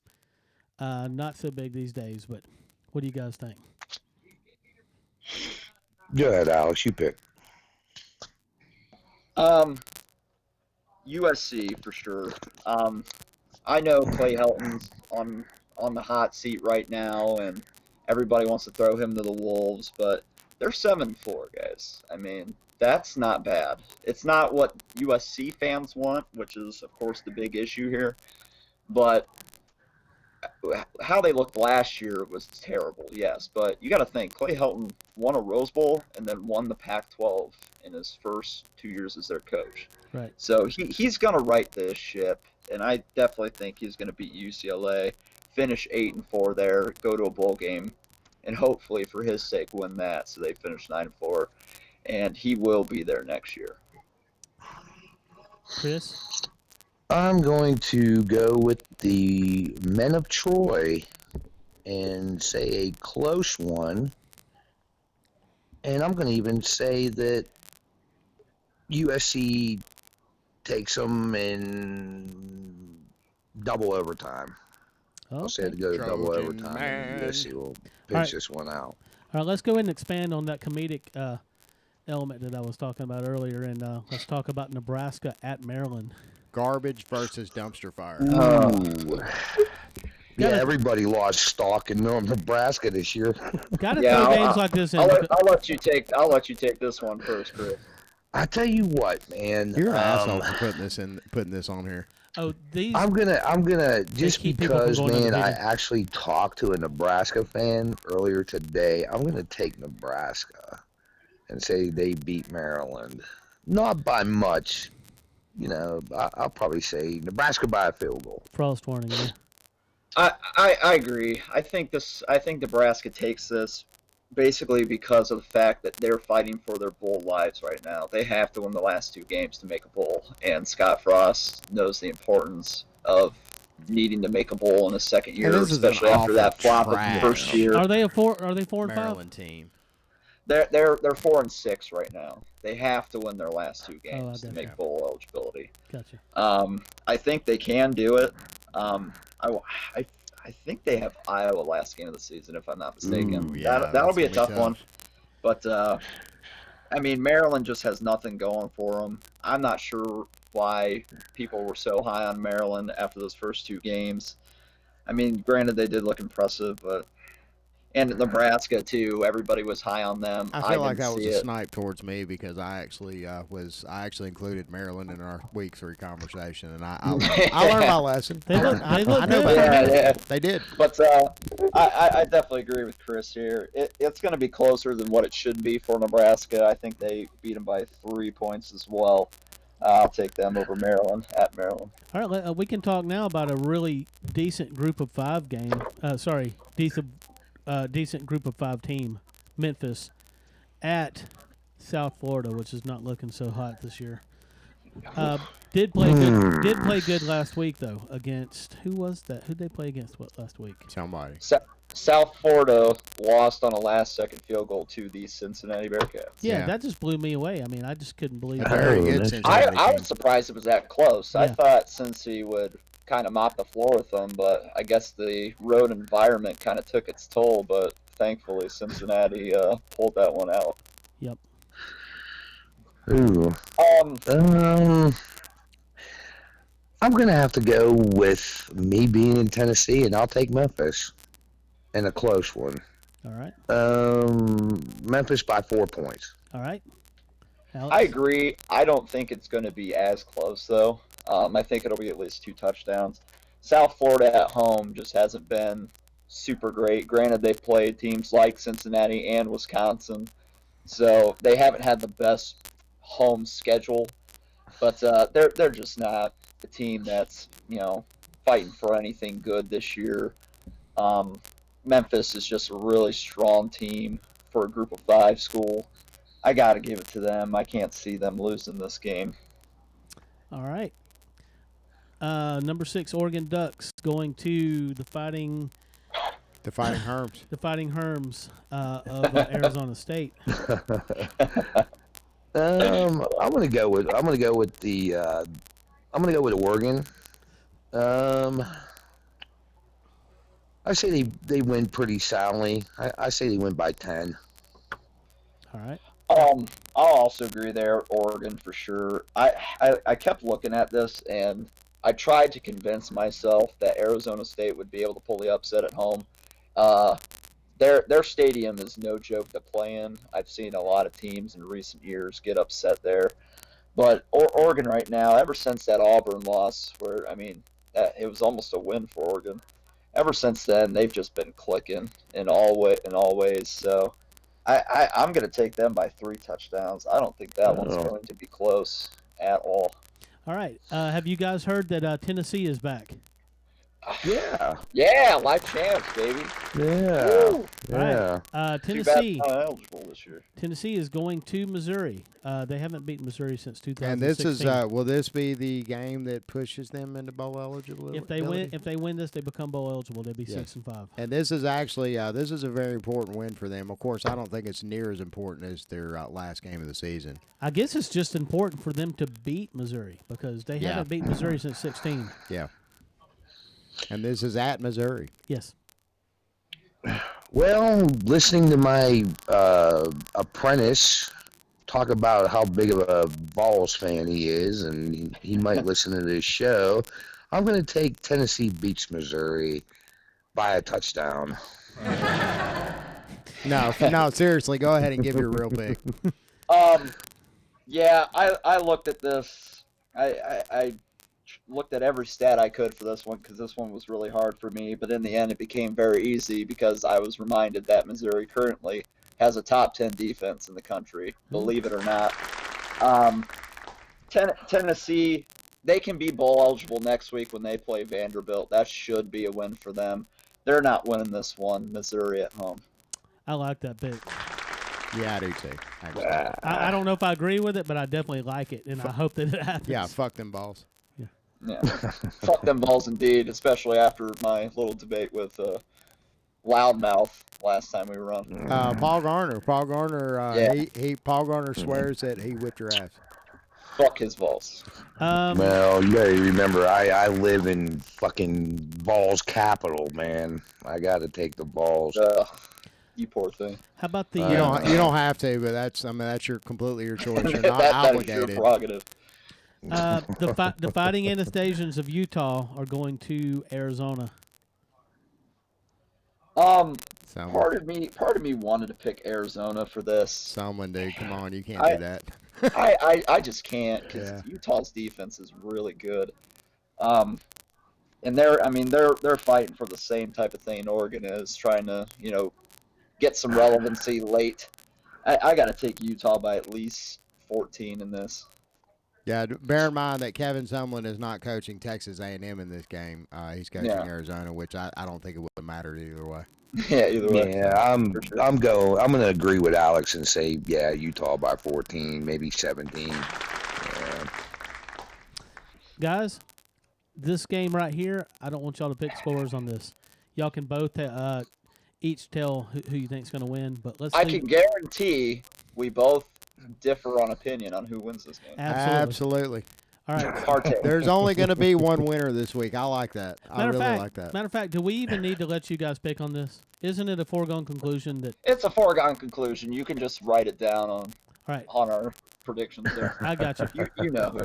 Speaker 15: Not so big these days, but what do you guys think?
Speaker 16: Go ahead, Alex. You pick.
Speaker 8: USC for sure. I know Clay Helton's on the hot seat right now, and everybody wants to throw him to the wolves, but they're 7-4, guys. I mean, that's not bad. It's not what USC fans want, which is, of course, the big issue here. But how they looked last year was terrible, yes. But you got to think, Clay Helton won a Rose Bowl and then won the Pac-12 in his first 2 years as their coach.
Speaker 15: Right.
Speaker 8: So he's going to right this ship, and I definitely think he's going to beat UCLA, finish 8-4 there, go to a bowl game, and hopefully, for his sake, win that so they finish 9-4. And he will be there next year.
Speaker 15: Chris?
Speaker 16: I'm going to go with the Men of Troy and say a close one. And I'm going to even say that USC takes them in double overtime.
Speaker 15: Okay.
Speaker 16: I'll say to go to double overtime, and USC will pitch this one out.
Speaker 15: All right, let's go ahead and expand on that comedic element that I was talking about earlier, and let's talk about Nebraska at Maryland.
Speaker 10: Garbage versus dumpster fire.
Speaker 16: Yeah, everybody lost stock in Nebraska this year.
Speaker 15: Got to throw games like this in.
Speaker 8: I'll let you take this one first, Chris.
Speaker 16: I tell you what, man.
Speaker 10: You're an asshole for putting this on here.
Speaker 15: Oh, these.
Speaker 16: I'm gonna just because, man, I actually talked to a Nebraska fan earlier today. I'm gonna take Nebraska and say they beat Maryland, not by much. I'll probably say Nebraska by a field goal.
Speaker 15: Frost warning. Yeah.
Speaker 8: I agree. I think Nebraska takes this basically because of the fact that they're fighting for their bowl lives right now. They have to win the last 2 games to make a bowl, and Scott Frost knows the importance of needing to make a bowl in his second year, especially after that flop of the first year.
Speaker 15: Are they 4-5?
Speaker 10: Maryland team.
Speaker 8: They're 4-6 right now. They have to win their last 2 games to make bowl eligibility.
Speaker 15: Gotcha.
Speaker 8: I think they can do it. I think they have Iowa last game of the season, if I'm not mistaken.
Speaker 10: Ooh, yeah,
Speaker 8: that'll be a tough one. But, Maryland just has nothing going for them. I'm not sure why people were so high on Maryland after those first 2 games. Granted, they did look impressive, but... And Nebraska, too. Everybody was high on them.
Speaker 10: I feel like that was a snipe towards me because I actually included Maryland in our week 3 conversation, and I learned my lesson.
Speaker 15: They look
Speaker 8: yeah.
Speaker 10: They did.
Speaker 8: But I definitely agree with Chris here. It's going to be closer than what it should be for Nebraska. I think they beat them by 3 points as well. I'll take them over Maryland at Maryland.
Speaker 15: All right, we can talk now about a really decent group of 5 game. Decent group of 5 team, Memphis, at South Florida, which is not looking so hot this year. Did play good last week though against who was that? Who'd they play against last week?
Speaker 10: Somebody.
Speaker 8: South Florida lost on a last-second field goal to the Cincinnati Bearcats.
Speaker 15: Yeah, that just blew me away. I mean, I just couldn't believe it.
Speaker 8: I was surprised it was that close. I
Speaker 15: Yeah.
Speaker 8: thought Cincy would kind of mop the floor with them, but I guess the road environment kind of took its toll. But thankfully, Cincinnati pulled that one out.
Speaker 15: Yep.
Speaker 16: Ooh. I'm gonna have to go with me being in Tennessee, and I'll take Memphis in a close one.
Speaker 15: All right.
Speaker 16: Memphis by 4 points.
Speaker 15: All right.
Speaker 8: I agree. I don't think it's going to be as close, though. I think it'll be at least 2 touchdowns. South Florida at home just hasn't been super great. Granted, they've played teams like Cincinnati and Wisconsin, so they haven't had the best home schedule. But they're just not a team that's fighting for anything good this year. Memphis is just a really strong team for a Group of 5 school. I got to give it to them. I can't see them losing this game.
Speaker 15: All right. Number 6, Oregon Ducks going to the Fighting
Speaker 10: Herms.
Speaker 15: The Fighting Herms of Arizona State.
Speaker 16: I'm gonna go with Oregon. I say they win pretty soundly. I say they win by 10.
Speaker 15: All right.
Speaker 8: I'll also agree there, Oregon for sure. I kept looking at this and I tried to convince myself that Arizona State would be able to pull the upset at home. Their stadium is no joke to play in. I've seen a lot of teams in recent years get upset there. But Oregon right now, ever since that Auburn loss, where it was almost a win for Oregon. Ever since then, they've just been clicking in all ways. So I'm going to take them by 3 touchdowns. I don't think that one's going to be close at all.
Speaker 15: All right. Have you guys heard that Tennessee is back?
Speaker 8: Yeah, life champs, baby.
Speaker 16: Yeah.
Speaker 8: Woo.
Speaker 16: Yeah.
Speaker 15: Tennessee.
Speaker 8: Too bad not eligible this year.
Speaker 15: Tennessee is going to Missouri. They haven't beaten Missouri since 2016.
Speaker 10: And this is will this be the game that pushes them into bowl eligibility?
Speaker 15: If they win this, they become bowl eligible. They'll be 6-5.
Speaker 10: And this is actually this is a very important win for them. Of course, I don't think it's near as important as their last game of the season.
Speaker 15: I guess it's just important for them to beat Missouri because they haven't beaten Missouri since 16.
Speaker 10: Yeah. And this is at Missouri.
Speaker 15: Yes.
Speaker 16: Well, listening to my apprentice talk about how big of a Vols fan he is, and he might listen to this show, I'm going to take Tennessee beats Missouri by a touchdown.
Speaker 10: No, seriously, go ahead and give your real pick.
Speaker 8: Yeah, I looked at this. I looked at every stat I could for this one because this one was really hard for me. But in the end, it became very easy because I was reminded that Missouri currently has a top 10 defense in the country, believe it or not. Tennessee, they can be bowl eligible next week when they play Vanderbilt. That should be a win for them. They're not winning this one, Missouri at home.
Speaker 15: I like that pick.
Speaker 10: Yeah, I do too.
Speaker 15: I don't know if I agree with it, but I definitely like it, and I hope that it happens.
Speaker 10: Yeah, fuck them balls.
Speaker 8: Yeah, fuck them balls indeed, especially after my little debate with Loudmouth last time we were on.
Speaker 10: Paul Garner. Paul Garner swears that he whipped your ass.
Speaker 8: Fuck his balls.
Speaker 16: Well, you gotta remember, I live in fucking Vols capital, man. I gotta take the Vols.
Speaker 8: You poor thing.
Speaker 15: How about the?
Speaker 10: You don't have to, but that's completely your choice. You're not obligated.
Speaker 8: That is your prerogative.
Speaker 15: The Fighting Anastasians of Utah are going to Arizona.
Speaker 8: Part of me wanted to pick Arizona for this.
Speaker 10: Someone, dude, come on, you can't do that.
Speaker 8: I just can't because Utah's defense is really good. And they're fighting for the same type of thing Oregon is, trying to get some relevancy late. I got to take Utah by at least 14 in this.
Speaker 10: Yeah, bear in mind that Kevin Sumlin is not coaching Texas A&M in this game. He's coaching Arizona, which I don't think it would have mattered either way.
Speaker 8: Yeah, either way.
Speaker 16: Yeah, I'm going to agree with Alex and say Utah by 14, maybe 17. Yeah.
Speaker 15: Guys, this game right here, I don't want y'all to pick scores on this. Y'all can both each tell who you think's going to win. But let's.
Speaker 8: I can guarantee we both differ on opinion on who wins this game.
Speaker 10: Absolutely.
Speaker 15: All right.
Speaker 10: There's only going to be one winner this week. I like that. I really like that.
Speaker 15: Matter of fact, do we even need to let you guys pick on this? Isn't it a foregone conclusion that
Speaker 8: it's a foregone conclusion? You can just write it down on our predictions there.
Speaker 15: I got you.
Speaker 8: You know who.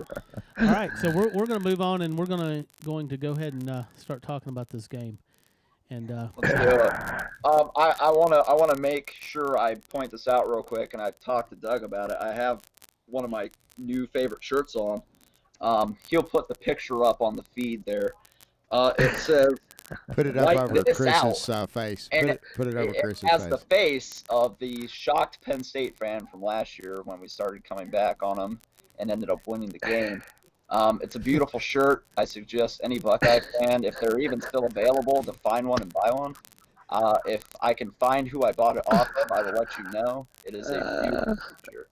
Speaker 15: All right, so we're going to move on, and we're going to go ahead and start talking about this game. And
Speaker 8: let's do it. I want to make sure I point this out real quick, and I talked to Doug about it. I have one of my new favorite shirts on. He'll put the picture up on the feed there. It says,
Speaker 10: put it up over Chris's face. Put it over Chris's face.
Speaker 8: It has the face of the shocked Penn State fan from last year when we started coming back on them and ended up winning the game. It's a beautiful shirt. I suggest any Buckeye fan, if they're even still available, to find one and buy one. If I can find who I bought it off of, I will let you know. It is a beautiful shirt.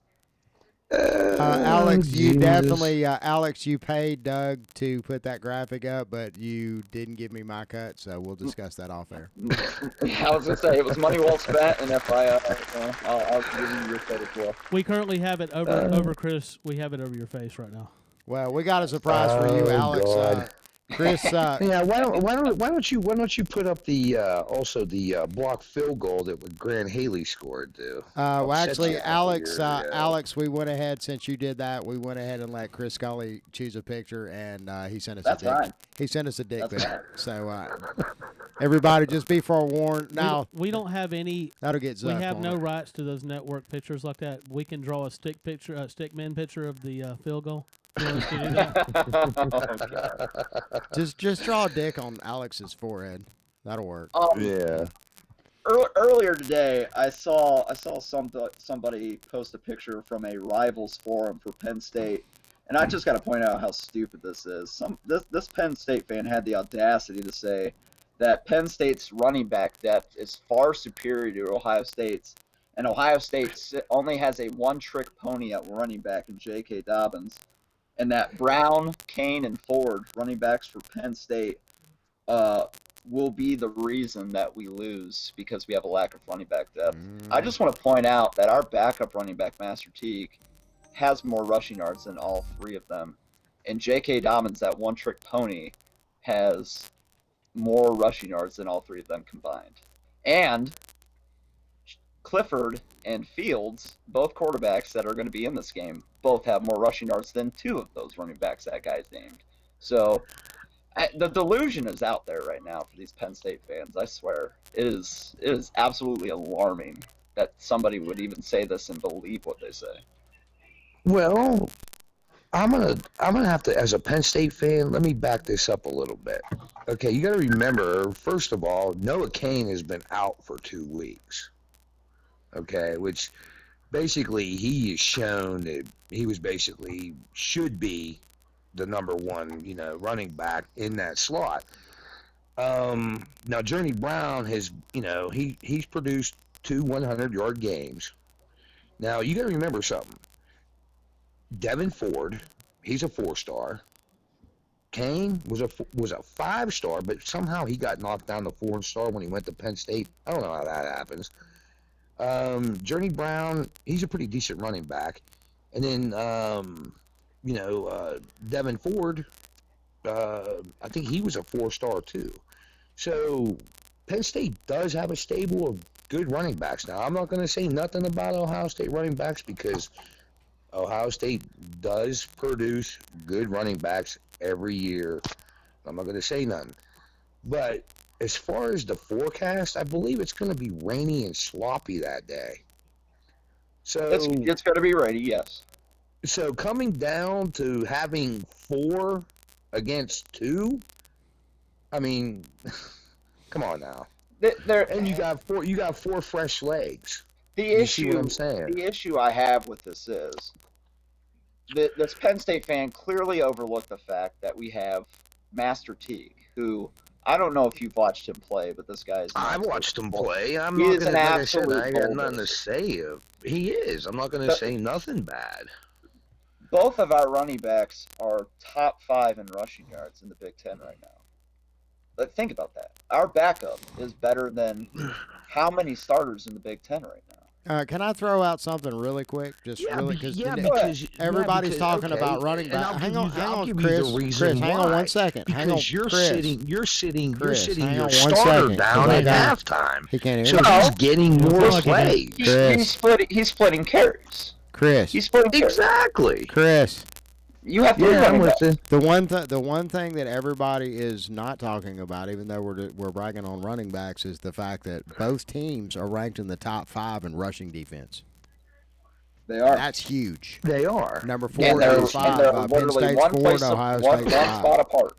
Speaker 10: Alex, you definitely, Alex, you paid Doug to put that graphic up, but you didn't give me my cut, so we'll discuss that off air.
Speaker 8: I was going to say, it was money well spent, and if I'll give you your cut as well.
Speaker 15: We currently have it over Chris. We have it over your face right now.
Speaker 10: Well, we got a surprise for you, Alex. Chris,
Speaker 16: yeah. Why don't you put up the also the block field goal that Grant Haley scored too?
Speaker 10: Well, actually, Alex, we went ahead since you did that. We went ahead and let Chris Scully choose a picture, and he sent us He sent us a dick pic. So everybody, just be forewarned. Now
Speaker 15: we don't have any.
Speaker 10: That'll get.
Speaker 15: We have no rights to those network pictures like that. We can draw a stick picture of the field goal. You want us to do
Speaker 10: that? Just draw a dick on Alex's forehead. That'll work.
Speaker 16: Yeah.
Speaker 8: Earlier today, I saw somebody post a picture from a rivals forum for Penn State, and I just got to point out how stupid this is. This Penn State fan had the audacity to say that Penn State's running back depth is far superior to Ohio State's, and Ohio State only has a one-trick pony at running back in J.K. Dobbins. And that Brown, Kane, and Ford, running backs for Penn State, will be the reason that we lose because we have a lack of running back depth. I just want to point out that our backup running back, Master Teague, has more rushing yards than all three of them. And J.K. Dobbins, that one-trick pony, has more rushing yards than all three of them combined. And Clifford and Fields, both quarterbacks that are going to be in this game, both have more rushing yards than two of those running backs that guy's named. So the delusion is out there right now for these Penn State fans. I swear, it is absolutely alarming that somebody would even say this and believe what they say.
Speaker 16: Well, I'm gonna have to, as a Penn State fan, let me back this up a little bit. Okay, you got to remember, first of all, Noah Cain has been out for 2 weeks. Okay, which basically he has shown that he was basically should be the number one, running back in that slot. Now Journey Brown has, he's produced 2 100-yard games. Now you got to remember something. Devin Ford, he's a 4-star. Kane was a 5-star, but somehow he got knocked down to 4-star when he went to Penn State. I don't know how that happens. Journey Brown, he's a pretty decent running back. And then, Devin Ford, I think he was a 4-star too. So Penn State does have a stable of good running backs. Now, I'm not going to say nothing about Ohio State running backs because Ohio State does produce good running backs every year. I'm not going to say nothing. But as far as the forecast, I believe it's going to be rainy and sloppy that day. So
Speaker 8: it's going to be rainy, yes.
Speaker 16: So coming down to having 4 against 2, I mean, come on now. And you got 4 fresh legs. You see what I'm saying?
Speaker 8: The issue I have with this is this Penn State fan clearly overlooked the fact that we have Master Teague, who I don't know if you've watched him play, but this guy is.
Speaker 16: I've watched him play. I'm not going to I got nothing to say. He is. I'm not going to say nothing bad.
Speaker 8: Both of our running backs are top 5 in rushing yards in the Big Ten right now. Think about that. Our backup is better than how many starters in the Big Ten right now?
Speaker 10: Can I throw out something really quick? Just really, because everybody's talking
Speaker 16: okay,
Speaker 10: about running
Speaker 16: and I'll
Speaker 10: back. Hang
Speaker 16: give
Speaker 10: on,
Speaker 16: you-
Speaker 10: hang
Speaker 16: I'll
Speaker 10: on,
Speaker 16: give you the
Speaker 10: Chris.
Speaker 16: reason
Speaker 10: Chris, hang on
Speaker 16: why.
Speaker 10: one second. Hang on,
Speaker 16: Because you're
Speaker 10: Chris.
Speaker 16: sitting
Speaker 10: Chris,
Speaker 16: your
Speaker 10: hang on one
Speaker 16: starter
Speaker 10: second,
Speaker 16: down
Speaker 10: 'cause I
Speaker 16: at
Speaker 10: got-
Speaker 16: halftime.
Speaker 10: He can't
Speaker 16: So
Speaker 10: hear me.
Speaker 16: he's getting more play.
Speaker 8: He's splitting carries.
Speaker 10: Chris.
Speaker 8: He's splitting carries.
Speaker 16: Exactly.
Speaker 10: Chris.
Speaker 8: You have to
Speaker 16: I'm with you.
Speaker 10: The one thing that everybody is not talking about, even though we're bragging on running backs, is the fact that both teams are ranked in the top 5 in rushing defense.
Speaker 8: They are.
Speaker 10: That's huge.
Speaker 16: They are.
Speaker 10: Number 4
Speaker 8: And they're,
Speaker 10: is 5.
Speaker 8: and they're
Speaker 10: Penn
Speaker 8: literally
Speaker 10: State's
Speaker 8: one
Speaker 10: 4,
Speaker 8: place,
Speaker 10: and Ohio
Speaker 8: one
Speaker 10: State's 5.
Speaker 8: spot apart.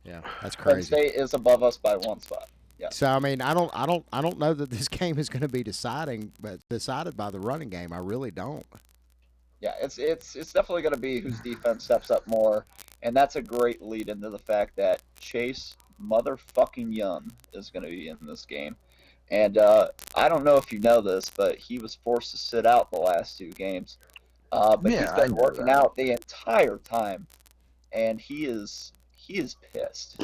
Speaker 10: Yeah, that's
Speaker 8: Penn
Speaker 10: crazy.
Speaker 8: State is above us by one spot. Yeah.
Speaker 10: So I mean, I don't know that this game is going to be decided by the running game. I really don't.
Speaker 8: Yeah, it's definitely going to be whose defense steps up more, and that's a great lead into the fact that Chase motherfucking Young is going to be in this game. And I don't know if you know this, but he was forced to sit out the last 2 games. But he's been working out the entire time, and he is pissed.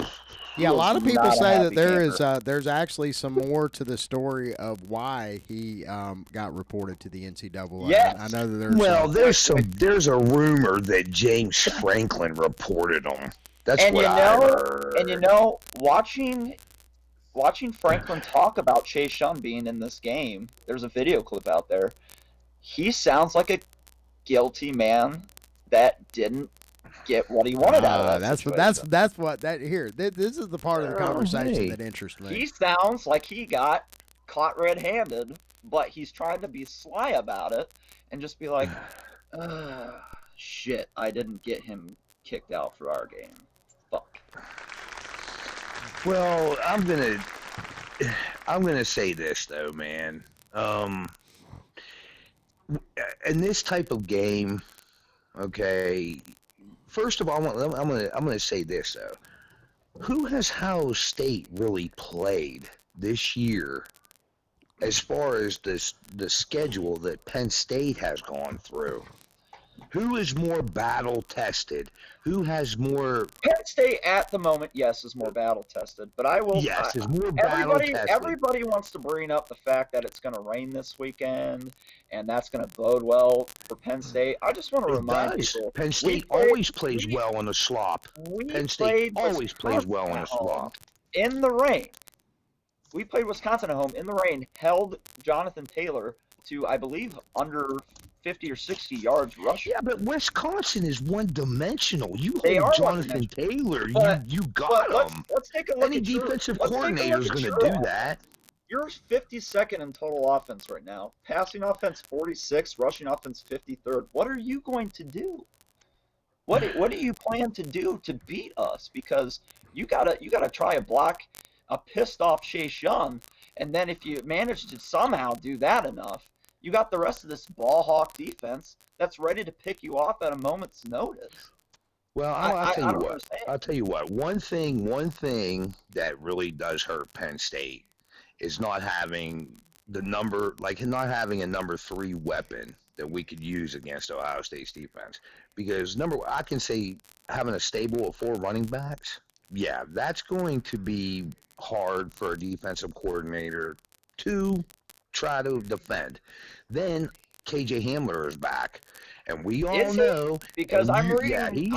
Speaker 10: Yeah, a lot of people
Speaker 8: not a
Speaker 10: say that
Speaker 8: happy
Speaker 10: there
Speaker 8: camper.
Speaker 10: is there's actually some more to the story of why he got reported to the NCAA.
Speaker 8: Yes.
Speaker 10: I know that there's
Speaker 16: Well, there's a rumor that James Franklin reported him. That's
Speaker 8: And
Speaker 16: what
Speaker 8: you
Speaker 16: I
Speaker 8: know,
Speaker 16: heard.
Speaker 8: and you know, watching Franklin talk about Chase Young being in this game, there's a video clip out there. He sounds like a guilty man that didn't get what he wanted out of that
Speaker 10: This is the part of the conversation that interests me.
Speaker 8: He sounds like he got caught red-handed, but he's trying to be sly about it and just be like, shit, I didn't get him kicked out for our game. Fuck.
Speaker 16: Well, I'm gonna say this though, man. In this type of game, okay. First of all, I'm gonna say this though. Who has Ohio State really played this year, as far as the schedule that Penn State has gone through? Who is more battle tested? Who has more?
Speaker 8: Penn State at the moment, yes, is more battle tested, but I will.
Speaker 16: Yes, is more battle tested.
Speaker 8: Everybody wants to bring up the fact that it's going to rain this weekend, and that's going to bode well for Penn State. I just want to remind people,
Speaker 16: Penn State always plays well on the slop. Penn State always plays well on the slop.
Speaker 8: In the rain, we played Wisconsin at home in the rain, held Jonathan Taylor to, I believe, under 50 or 60 yards rushing.
Speaker 16: Yeah, but Wisconsin is one-dimensional. You
Speaker 8: They
Speaker 16: hold
Speaker 8: are
Speaker 16: Jonathan Taylor, you got him.
Speaker 8: Let's take a look
Speaker 16: Any
Speaker 8: at your-
Speaker 16: defensive
Speaker 8: let's take a
Speaker 16: coordinator is
Speaker 8: look at
Speaker 16: going to
Speaker 8: your
Speaker 16: do that.
Speaker 8: You're 52nd in total offense right now. Passing offense 46, rushing offense 53rd. What are you going to do? What do you plan to do to beat us? Because you gotta try to block a pissed off Chase Young, and then if you manage to somehow do that enough, you got the rest of this ball hawk defense that's ready to pick you off at a moment's notice.
Speaker 16: Well, I'll tell you what.
Speaker 8: understand.
Speaker 16: I'll tell you what. One thing that really does hurt Penn State is not having not having a number 3 weapon that we could use against Ohio State's defense. Because I can say having a stable of 4 running backs, yeah, that's going to be hard for a defensive coordinator to try to defend. Then KJ Hamler is back, and we all
Speaker 8: Is he?
Speaker 16: know
Speaker 8: Because I'm reading that he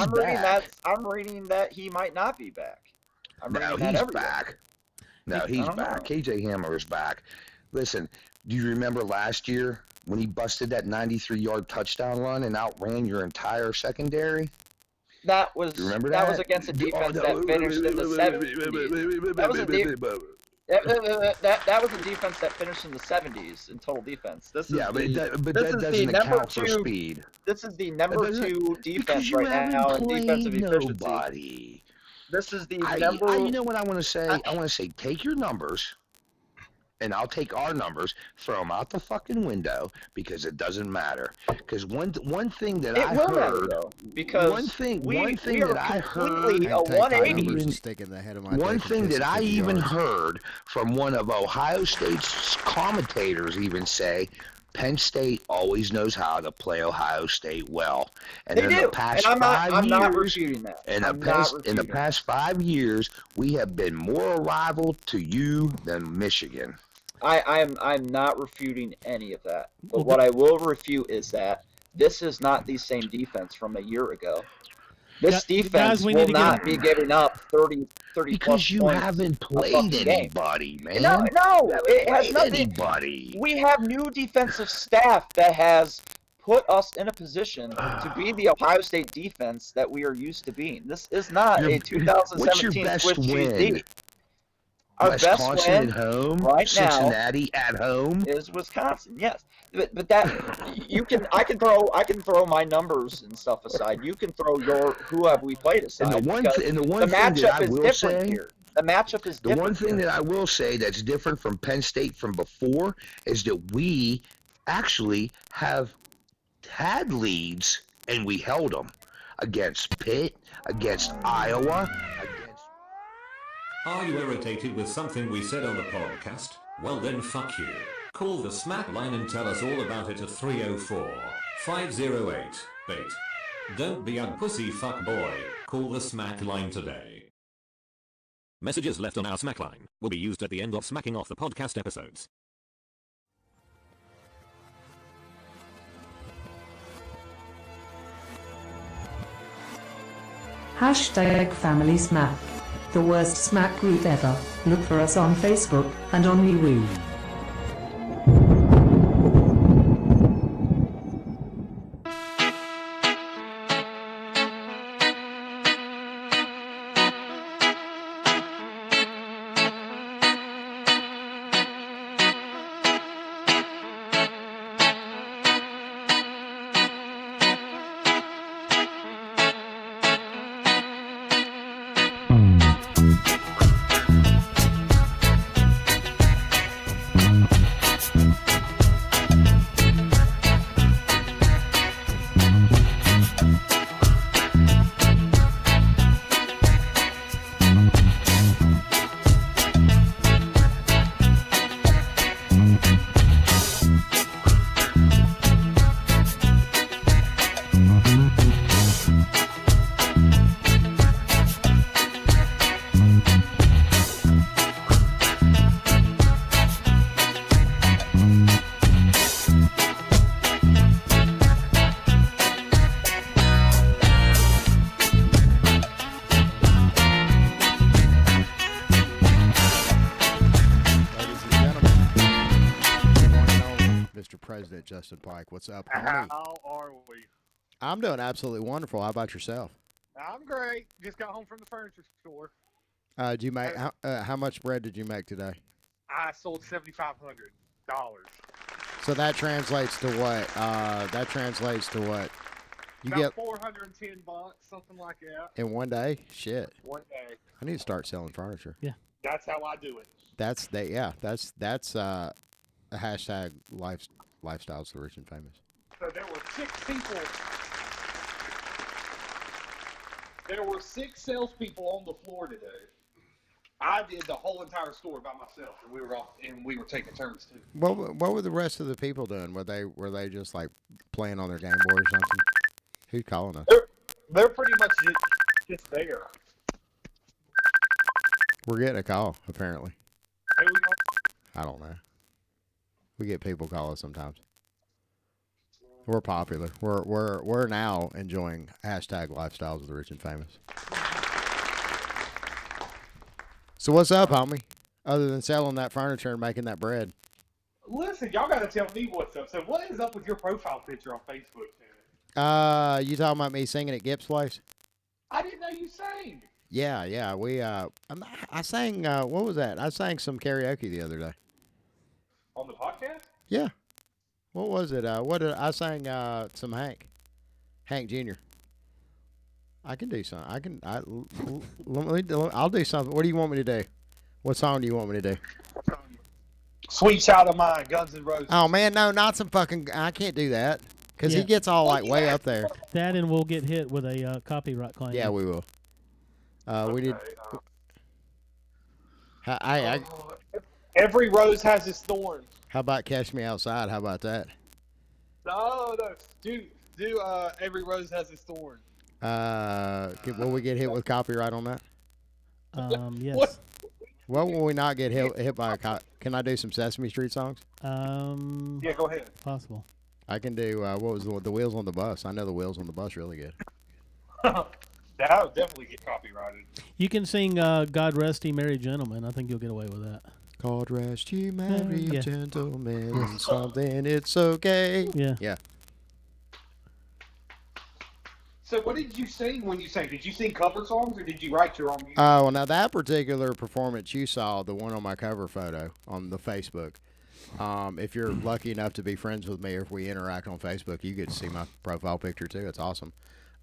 Speaker 8: might not be back.
Speaker 16: No, he's back. No, he's back. KJ Hamler is back. Listen, do you remember last year when he busted that 93-yard touchdown run and outran your entire secondary?
Speaker 8: That was
Speaker 16: remember
Speaker 8: that was against a defense that finished in the 70s. That was a defense that finished in the 70s in total defense. This is
Speaker 16: that doesn't account for speed.
Speaker 8: This is the number 2 defense right now in defensive efficiency.
Speaker 16: Nobody.
Speaker 8: This is the
Speaker 16: you know what I want to say? I want to say take your numbers, and I'll take our numbers, throw them out the fucking window, because it doesn't matter. Because one thing that I heard,
Speaker 8: because
Speaker 16: one thing that I heard, one thing that I even heard from one of Ohio State's commentators even say, Penn State always knows how to play Ohio State well. And in the past 5 years,
Speaker 8: I'm not refuting that.
Speaker 16: In the past 5 years, we have been more a rival to you than Michigan.
Speaker 8: I'm not refuting any of that. But what I will refute is that this is not the same defense from a year ago. This defense will not be giving up 30
Speaker 16: because
Speaker 8: plus
Speaker 16: you
Speaker 8: points
Speaker 16: haven't
Speaker 8: a
Speaker 16: played
Speaker 8: fucking game.
Speaker 16: anybody, man.
Speaker 8: No, it has
Speaker 16: played
Speaker 8: nothing.
Speaker 16: Anybody.
Speaker 8: We have new defensive staff that has put us in a position to be the Ohio State defense that we are used to being. This is not a 2017
Speaker 16: What's your best
Speaker 8: Swiss cheese
Speaker 16: win?
Speaker 8: D. Our
Speaker 16: Wisconsin
Speaker 8: best win
Speaker 16: at home,
Speaker 8: right
Speaker 16: Cincinnati
Speaker 8: now
Speaker 16: at home
Speaker 8: is Wisconsin. Yes, but that I can throw my numbers and stuff aside. You can throw who have we played aside.
Speaker 16: And the one
Speaker 8: because
Speaker 16: thing
Speaker 8: the
Speaker 16: that
Speaker 8: matchup
Speaker 16: I
Speaker 8: is
Speaker 16: will
Speaker 8: different
Speaker 16: say,
Speaker 8: here. The matchup is different.
Speaker 16: The one thing that I will say that's different from Penn State from before is that we actually have had leads and we held them against Pitt, against Iowa.
Speaker 1: Are you irritated with something we said on the podcast? Well then fuck you. Call the smack line and tell us all about it at 304-508-BAIT. Don't be a pussy fuck boy. Call the smack line today. Messages left on our smack line will be used at the end of Smacking Off the podcast episodes.
Speaker 14: Hashtag Family Smack. The worst smack group ever. Look for us on Facebook and on MeWe.
Speaker 10: Justin Pike. What's up,
Speaker 7: homie? How are we?
Speaker 10: I'm doing absolutely wonderful. How about yourself?
Speaker 7: I'm great. Just got home from the furniture store.
Speaker 10: Did you make how much bread did you make today?
Speaker 7: I sold $7,500.
Speaker 10: So that translates to what? You
Speaker 7: about
Speaker 10: get
Speaker 7: $410, something like that.
Speaker 10: In one day? Shit.
Speaker 7: One day.
Speaker 10: I need to start selling furniture.
Speaker 15: Yeah.
Speaker 7: That's how I do it.
Speaker 10: That's a hashtag lifestyles the rich and famous.
Speaker 7: So there were 6 people. There were 6 salespeople on the floor today. I did the whole entire store by myself, and we were taking turns too.
Speaker 10: What were the rest of the people doing? Were they just like playing on their Game Boy or something? Who's calling us?
Speaker 7: They're pretty much just there.
Speaker 10: We're getting a call apparently.
Speaker 7: Who we call?
Speaker 10: I don't know. We get people call us sometimes. We're popular. We're now enjoying hashtag lifestyles of the rich and famous. So what's up, homie? Other than selling that furniture and making that bread.
Speaker 7: Listen, y'all got to tell me what's up. So what is up with your profile picture on Facebook?
Speaker 10: You talking about me singing at Gibbs' place?
Speaker 7: I didn't know you sang.
Speaker 10: Yeah. I sang. What was that? I sang some karaoke the other day.
Speaker 7: On the podcast?
Speaker 10: Yeah. What was it? What did I sang? Some Hank Jr. I can do something. I'll do something. What do you want me to do? What song do you want me to do?
Speaker 7: Sweet Child of Mine, Guns N' Roses.
Speaker 10: Oh man, no, not some fucking. I can't do that because he gets all like way up there.
Speaker 15: That and we'll get hit with a copyright claim.
Speaker 10: Yeah, we will. We need.
Speaker 7: Every rose has its thorn.
Speaker 10: How about Catch Me Outside? How about that?
Speaker 7: No. Do Every Rose Has Its Thorn.
Speaker 10: Will we get hit with copyright on that?
Speaker 15: Yes.
Speaker 7: What?
Speaker 10: What will we not get hit by a cop? Can I do some Sesame Street songs?
Speaker 7: Yeah, go ahead.
Speaker 15: Possible.
Speaker 10: I can do, what was the Wheels on the Bus? I know the Wheels on the Bus really good.
Speaker 7: That would definitely get copyrighted.
Speaker 15: You can sing God Rest Ye Merry Gentlemen. I think you'll get away with that.
Speaker 10: God rest ye merry
Speaker 15: Yeah.
Speaker 10: gentlemen, something it's okay.
Speaker 15: Yeah.
Speaker 10: Yeah.
Speaker 7: So what did you sing when you sang? Did you sing cover songs or did you write your own music?
Speaker 10: Well, now that particular performance you saw, the one on my cover photo on the Facebook, if you're lucky enough to be friends with me or if we interact on Facebook, you get to see my profile picture too. It's awesome.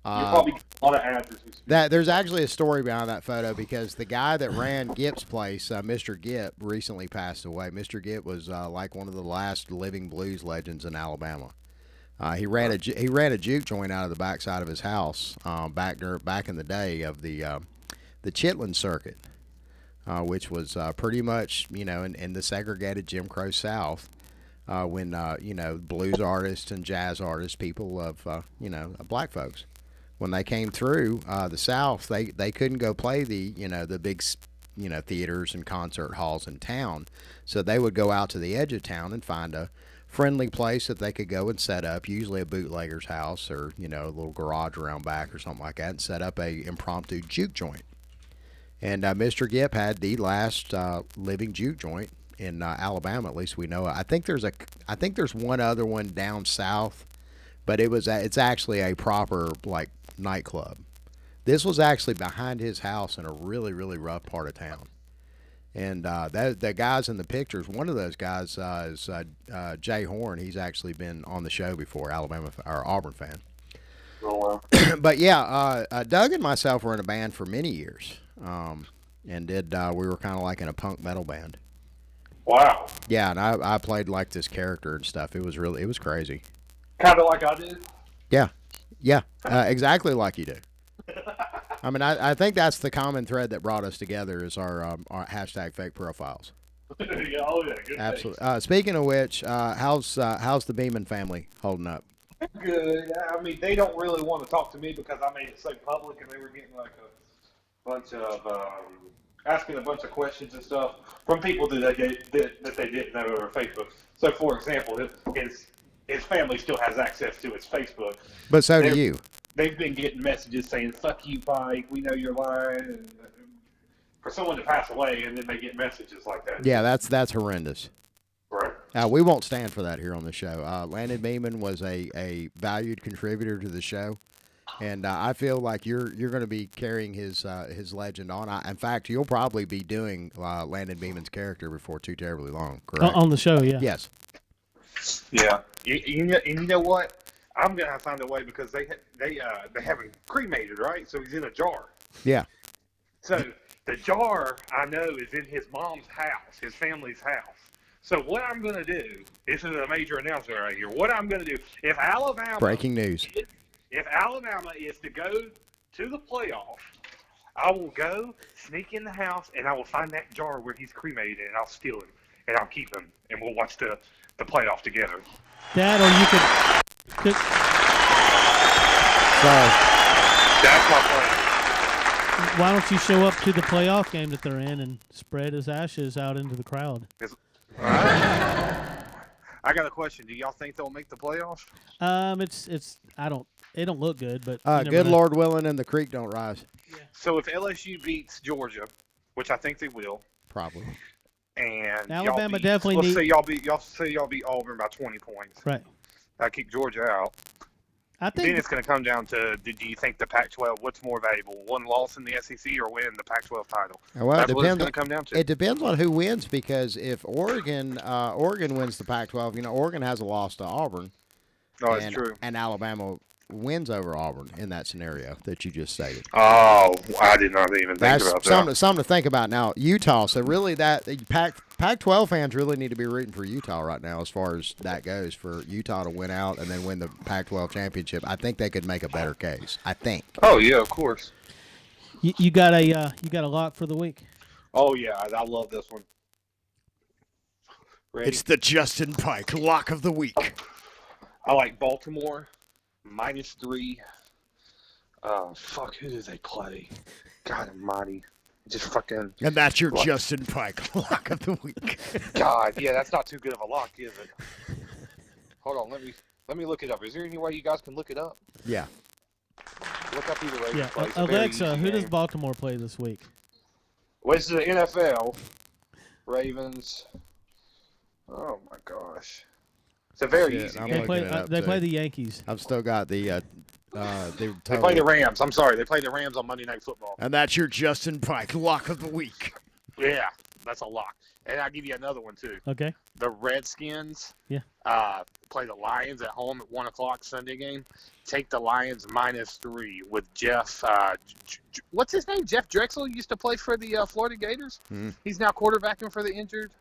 Speaker 7: You probably get a lot of ads.
Speaker 10: There's actually a story behind that photo because the guy that ran Gipp's place, Mr. Gipp, recently passed away. Mr. Gipp was like one of the last living blues legends in Alabama. He ran a juke joint out of the backside of his house back in the day of the Chitlin circuit, which was pretty much in the segregated Jim Crow South when blues artists and jazz artists, people of black folks. When they came through the South, they couldn't go play the big theaters and concert halls in town, so they would go out to the edge of town and find a friendly place that they could go and set up, usually a bootlegger's house or a little garage around back or something like that, and set up a impromptu juke joint. And Mr. Gipp had the last living juke joint in Alabama, at least we know. I think there's one other one down south, but it's actually a proper nightclub. This was actually behind his house in a really, really rough part of town. And the guys in the pictures, one of those guys is Jay Horn. He's actually been on the show before, Alabama or Auburn fan.
Speaker 7: Oh, wow.
Speaker 10: But yeah, Doug and myself were in a band for many years, and we were kind of like in a punk metal band.
Speaker 7: Wow.
Speaker 10: Yeah, and I played like this character and stuff. It was crazy.
Speaker 7: Kind of like I did.
Speaker 10: Yeah, exactly like you do. I mean, I think that's the common thread that brought us together is our hashtag fake profiles.
Speaker 7: Yeah, oh yeah, good.
Speaker 10: Absolutely. Speaking of which, how's the Beeman family holding up?
Speaker 7: Good. I mean, they don't really want to talk to me because I made it so public, and they were getting like a bunch of asking a bunch of questions and stuff from people that they didn't know over Facebook. So, for example, his family still has access to his Facebook.
Speaker 10: But so do you.
Speaker 7: They've been getting messages saying, "Fuck you, Pike. We know you're lying." And for someone to pass away, and then they get messages like that.
Speaker 10: Yeah, that's horrendous.
Speaker 7: Right.
Speaker 10: We won't stand for that here on the show. Landon Beeman was a valued contributor to the show, and I feel like you're going to be carrying his legend on. In fact, you'll probably be doing Landon Beeman's character before too terribly long. Correct?
Speaker 15: On the show, yeah.
Speaker 10: Yes.
Speaker 7: Yeah. You know what? I'm gonna find a way because they have him cremated, right? So he's in a jar.
Speaker 10: Yeah.
Speaker 7: So the jar I know is in his mom's house, his family's house. So what I'm gonna do, this is a major announcement right here. What I'm gonna do, if Alabama
Speaker 10: breaking news,
Speaker 7: if Alabama is to go to the playoff, I will go sneak in the house and I will find that jar where he's cremated and I'll steal him and I'll keep him and we'll watch the playoff together.
Speaker 15: That, or you could.
Speaker 7: That's my plan.
Speaker 15: Why don't you show up to the playoff game that they're in and spread his ashes out into the crowd?
Speaker 7: I got a question. Do y'all think they'll make the playoffs?
Speaker 15: It don't look good, but
Speaker 10: good Lord willing, and the creek don't rise.
Speaker 15: Yeah.
Speaker 7: So if LSU beats Georgia, which I think they will,
Speaker 10: probably,
Speaker 7: and
Speaker 15: Alabama definitely
Speaker 7: let's say y'all beat Auburn by 20 points.
Speaker 15: Right.
Speaker 7: I keep Georgia out.
Speaker 15: I think
Speaker 7: then it's going to come down to: do you think the Pac-12? What's more valuable, one loss in the SEC or win the Pac-12 title?
Speaker 10: Well,
Speaker 7: That's what it's going to come down to.
Speaker 10: It depends on who wins because if Oregon wins the Pac-12, Oregon has a loss to Auburn.
Speaker 7: Oh, that's true.
Speaker 10: And Alabama wins over Auburn in that scenario that you just stated.
Speaker 7: Oh, I did not even think about that.
Speaker 10: Something to think about now. Utah. So really, that Pac-12 fans really need to be rooting for Utah right now as far as that goes. For Utah to win out and then win the Pac-12 championship, I think they could make a better case. I think.
Speaker 7: Oh yeah, of course.
Speaker 15: You got a lock for the week?
Speaker 7: Oh yeah, I love this one. Ready?
Speaker 10: It's the Justin Pike lock of the week.
Speaker 7: I like Baltimore -3. Fuck, who do they play? God almighty.
Speaker 17: Just fucking.
Speaker 10: And that's your Justin Pike lock of the week.
Speaker 17: God, yeah, that's not too good of a lock, is it? Hold on, let me look it up. Is there any way you guys can look it up?
Speaker 10: Yeah.
Speaker 17: Look up who the Ravens
Speaker 15: Yeah,
Speaker 17: play. It's a very
Speaker 15: Alexa,
Speaker 17: easy
Speaker 15: who does
Speaker 17: game.
Speaker 15: Baltimore play this week?
Speaker 17: Well, this is the NFL. Ravens. Oh my gosh. It's a very easy
Speaker 10: I'm
Speaker 17: game.
Speaker 15: They play the Yankees.
Speaker 10: I've still got the.
Speaker 17: They play the Rams. I'm sorry. They play the Rams on Monday Night Football.
Speaker 10: And that's your Justin Pike lock of the week.
Speaker 17: Yeah, that's a lock. And I'll give you another one, too.
Speaker 15: Okay.
Speaker 17: The Redskins play the Lions at home at 1 o'clock Sunday game. Take the Lions -3 with Jeff. What's his name? Jeff Drexel used to play for the Florida Gators. He's now quarterbacking for the injured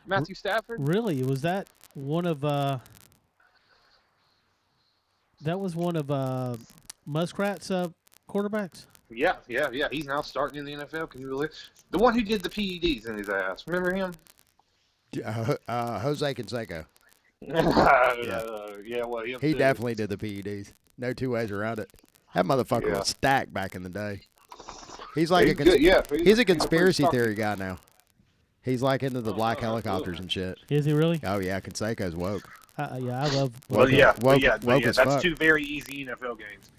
Speaker 17: Matthew Stafford.
Speaker 15: Really? Was that one of Muskrat's quarterbacks?
Speaker 17: Yeah. He's now starting in the NFL. Can you believe it? The one who did the PEDs in his ass. Remember him?
Speaker 10: Jose Canseco.
Speaker 17: Yeah, well, him
Speaker 10: He
Speaker 17: too.
Speaker 10: definitely did the PEDs. No two ways around it. That motherfucker was stacked back in the day. He's like he's a conspiracy theory guy now. He's like into the black helicopters and shit.
Speaker 15: Is he really?
Speaker 10: Oh yeah, Canseco's woke.
Speaker 15: Yeah, I love.
Speaker 10: Woke as
Speaker 17: That's
Speaker 10: fuck.
Speaker 17: two very easy NFL games.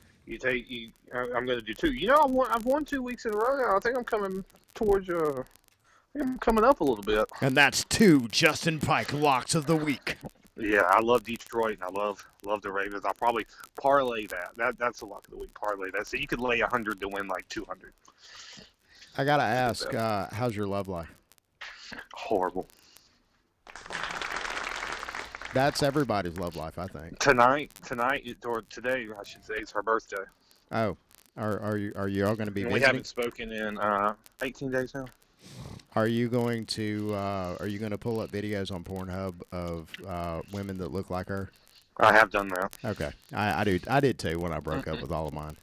Speaker 17: I'm going to do two. You know, I've won 2 weeks in a row now. I think I'm coming towards I'm coming up a little bit.
Speaker 10: And that's 2 Justin Pike locks of the week.
Speaker 17: Yeah, I love Detroit and I love the Ravens. I'll probably parlay that. That's the lock of the week. Parlay that. So you could lay 100 to win like 200.
Speaker 10: I gotta ask, how's your love life?
Speaker 17: Horrible.
Speaker 10: That's everybody's love life, I think.
Speaker 17: Tonight, or today, I should say, is her birthday.
Speaker 10: Oh, are you all going to be
Speaker 17: And
Speaker 10: visiting?
Speaker 17: we haven't spoken in 18 days now.
Speaker 10: Are you going to pull up videos on Pornhub of women that look like her?
Speaker 17: I have done that.
Speaker 10: Okay, I did too when I broke up with all of mine.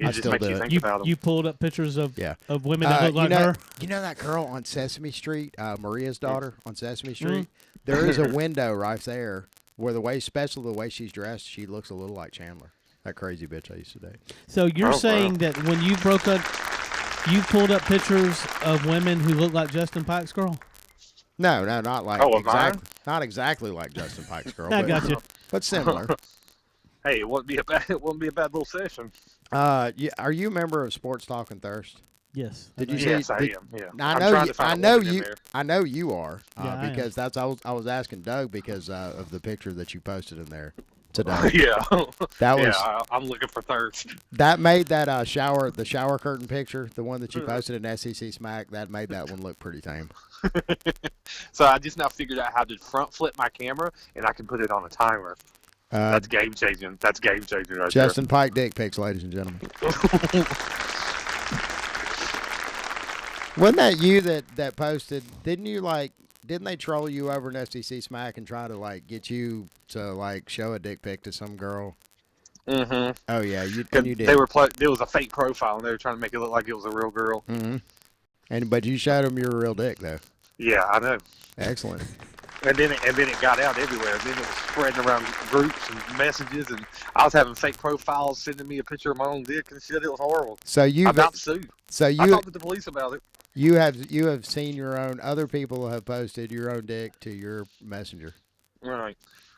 Speaker 17: I
Speaker 10: still do it.
Speaker 15: You pulled up pictures of women that look like her.
Speaker 10: You know that girl on Sesame Street, Maria's daughter on Sesame Street? There is a window right there where the way she's dressed, she looks a little like Chandler, that crazy bitch I used to date.
Speaker 15: So you're saying that when you broke up, you pulled up pictures of women who look like Justin Pike's girl?
Speaker 10: No, not like not exactly like Justin Pike's girl.
Speaker 15: I got you.
Speaker 10: But similar.
Speaker 17: Hey, it wouldn't be a bad little session.
Speaker 10: Are you a member of Sports Talk and Thirst?
Speaker 15: Yes.
Speaker 10: Did you
Speaker 17: Yes,
Speaker 10: see?
Speaker 17: I am. Yeah.
Speaker 10: I know you. I know you are
Speaker 15: Yeah,
Speaker 10: because I was asking Doug because of the picture that you posted in there today.
Speaker 17: Yeah.
Speaker 10: That was.
Speaker 17: Yeah, I'm looking for thirst.
Speaker 10: That made that the shower curtain picture, the one that you posted in SEC Smack, that made that one look pretty tame.
Speaker 17: So I just now figured out how to front flip my camera, and I can put it on a timer. That's game changing. That's game changing right
Speaker 10: Justin Pike dick pics, ladies and gentlemen. Wasn't that you that posted? Didn't they troll you over in SEC Smack and try to get you to show a dick pic to some girl?
Speaker 17: Mm-hmm.
Speaker 10: Oh yeah, you did.
Speaker 17: There was a fake profile, and they were trying to make it look like it was a real girl.
Speaker 10: Mm-hmm. But you showed them your real dick though.
Speaker 17: Yeah, I know.
Speaker 10: Excellent.
Speaker 17: And then it got out everywhere. And then it was spreading around groups and messages, and I was having fake profiles sending me a picture of my own dick and shit. It was horrible.
Speaker 10: So
Speaker 17: I'm about to sue. I talked to the police about it.
Speaker 10: You have seen your own. Other people have posted your own dick to your messenger.
Speaker 17: Right.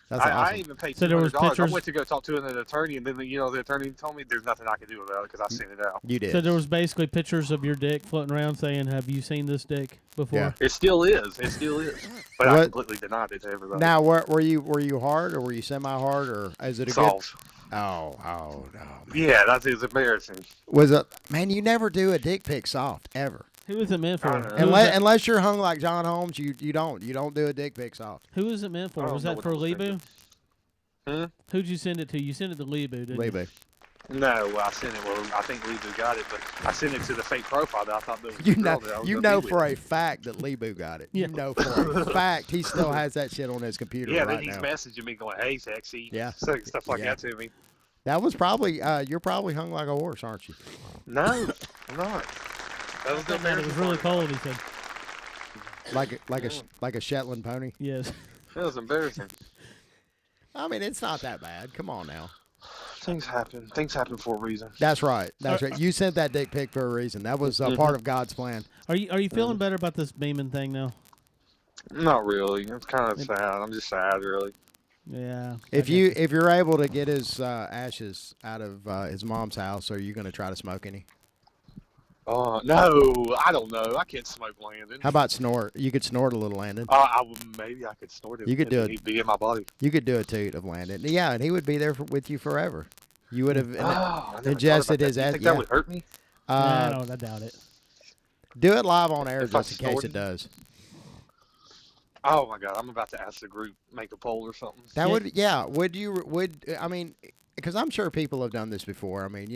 Speaker 10: That's
Speaker 17: I
Speaker 10: awesome.
Speaker 17: even paid
Speaker 15: So there was
Speaker 17: $200. I
Speaker 15: pictures-
Speaker 17: went to go talk to an attorney, and then the attorney told me there's nothing I can do about it because I sent it out.
Speaker 10: You did.
Speaker 15: So there was basically pictures of your dick floating around saying, "Have you seen this dick before?"
Speaker 10: Yeah.
Speaker 17: It still is. It still is. But I completely denied it to everybody.
Speaker 10: Now, were you hard or were you semi-hard or is it a
Speaker 17: Soft.
Speaker 10: good? Oh no.
Speaker 17: Yeah, that is embarrassing.
Speaker 10: Was it? Man, you never do a dick pic soft ever.
Speaker 15: Who is it meant for?
Speaker 10: Unless you're hung like John Holmes, you don't do a dick pic soft.
Speaker 15: Who is it meant for? Was that for Lebu? Who'd you send it to? You sent it to Lebu, didn't you?
Speaker 10: Lebu.
Speaker 17: No, I sent it. Well, I think Lebu got it, but I sent it to the fake profile that I thought that was
Speaker 10: You
Speaker 17: the
Speaker 10: know,
Speaker 17: girl that I was
Speaker 10: you
Speaker 17: gonna
Speaker 10: know
Speaker 17: be
Speaker 10: for
Speaker 17: with.
Speaker 10: a fact that Lebu got it.
Speaker 15: Yeah.
Speaker 10: You know for a fact he still has that shit on his computer
Speaker 17: Yeah,
Speaker 10: right
Speaker 17: then he's
Speaker 10: now.
Speaker 17: messaging me going, "Hey, sexy,"
Speaker 10: Yeah.
Speaker 17: saying stuff like
Speaker 10: Yeah.
Speaker 17: that to me.
Speaker 10: That was probably you're probably hung like a horse, aren't you?
Speaker 17: No, I'm not. That was the
Speaker 15: It was
Speaker 17: embarrassing
Speaker 15: really
Speaker 17: part.
Speaker 15: cold. He said.
Speaker 10: Like a Shetland pony.
Speaker 15: Yes.
Speaker 17: That was embarrassing.
Speaker 10: I mean, it's not that bad. Come on now.
Speaker 17: Things happen. Things happen for a reason.
Speaker 10: That's right. That's right. You sent that dick pic for a reason. That was part of God's plan.
Speaker 15: Are you feeling better about this Beeman thing now?
Speaker 17: Not really. It's kind of sad. I'm just sad, really.
Speaker 15: Yeah.
Speaker 10: If you're able to get his ashes out of his mom's house, are you going to try to smoke any?
Speaker 17: Oh no, I don't know. I can't smoke Landon.
Speaker 10: How about snort? You could snort a little, Landon.
Speaker 17: Maybe I could snort it.
Speaker 10: You could do it.
Speaker 17: He'd be in my body.
Speaker 10: You could do a toot of Landon. Yeah, and he would be there with you forever. You would have
Speaker 17: I never
Speaker 10: ingested
Speaker 17: thought about
Speaker 10: his
Speaker 17: that. You
Speaker 10: ass.
Speaker 17: think that would hurt me?
Speaker 15: I doubt it.
Speaker 10: Do it live on air
Speaker 17: If I
Speaker 10: just in case
Speaker 17: snorted?
Speaker 10: it does.
Speaker 17: Oh my God, I'm about to ask the group, make a poll or something.
Speaker 10: That would I mean, because I'm sure people have done this before. I mean,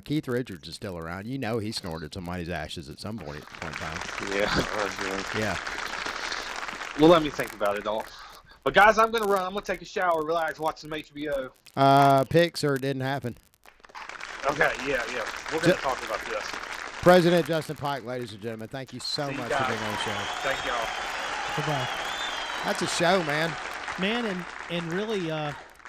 Speaker 10: Keith Richards is still around. He snorted somebody's ashes at some point in time.
Speaker 17: Yeah.
Speaker 10: Yeah.
Speaker 17: Well, let me think about it all. But guys, I'm gonna run. I'm gonna take a shower, relax, watch some HBO.
Speaker 10: Picks or it didn't happen.
Speaker 17: Okay, yeah. We're gonna talk about this.
Speaker 10: President Justin Pike, ladies and gentlemen, thank you so
Speaker 17: See you
Speaker 10: much
Speaker 17: guys.
Speaker 10: for being on the show.
Speaker 17: Thank y'all.
Speaker 15: Goodbye.
Speaker 10: That's a show, man.
Speaker 15: Man, and really,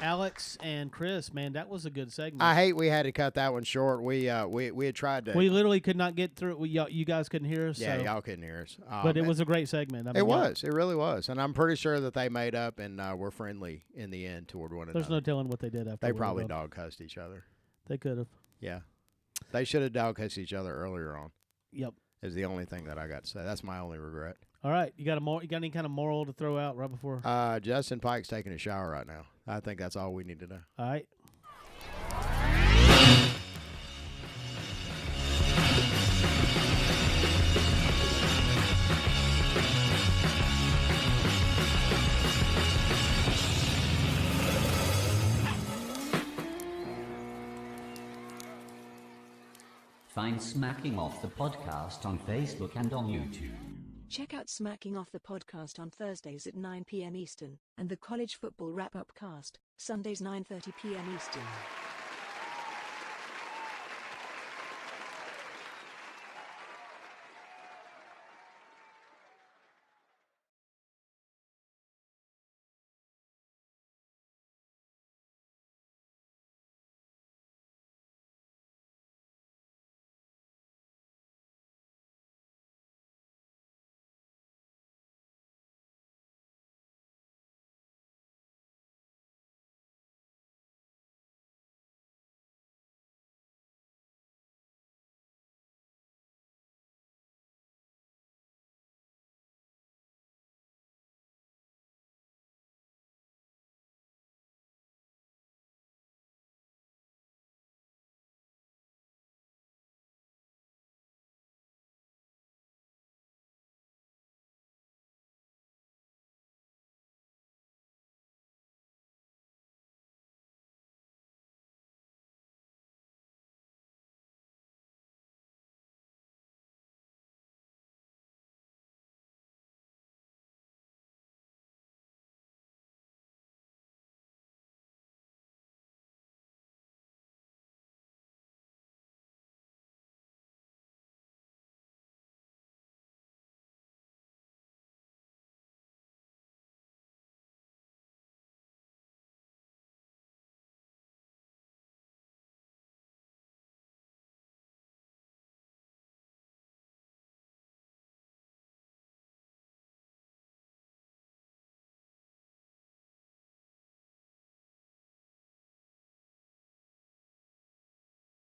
Speaker 15: Alex and Chris, man, that was a good segment.
Speaker 10: I hate we had to cut that one short. We had tried to.
Speaker 15: We literally could not get through it. You guys couldn't hear us.
Speaker 10: Yeah,
Speaker 15: so.
Speaker 10: y'all couldn't hear us.
Speaker 15: But it was a great segment. I mean,
Speaker 10: it was. It really was. And I'm pretty sure that they made up and were friendly in the end toward one another.
Speaker 15: There's no telling what they did after.
Speaker 10: They probably dog cussed each other.
Speaker 15: They could have.
Speaker 10: Yeah. They should have dog cussed each other earlier on.
Speaker 15: Yep.
Speaker 10: Is the only thing that I got to say. That's my only regret.
Speaker 15: All right. You got any kind of moral to throw out right before?
Speaker 10: Justin Pike's taking a shower right now. I think that's all we need to know.
Speaker 15: All right.
Speaker 18: Find Smacking Off the podcast on Facebook and on YouTube.
Speaker 19: Check out Smacking Off the podcast on Thursdays at 9 p.m. Eastern, and the College Football Wrap-Up cast, Sundays 9:30 p.m. Eastern.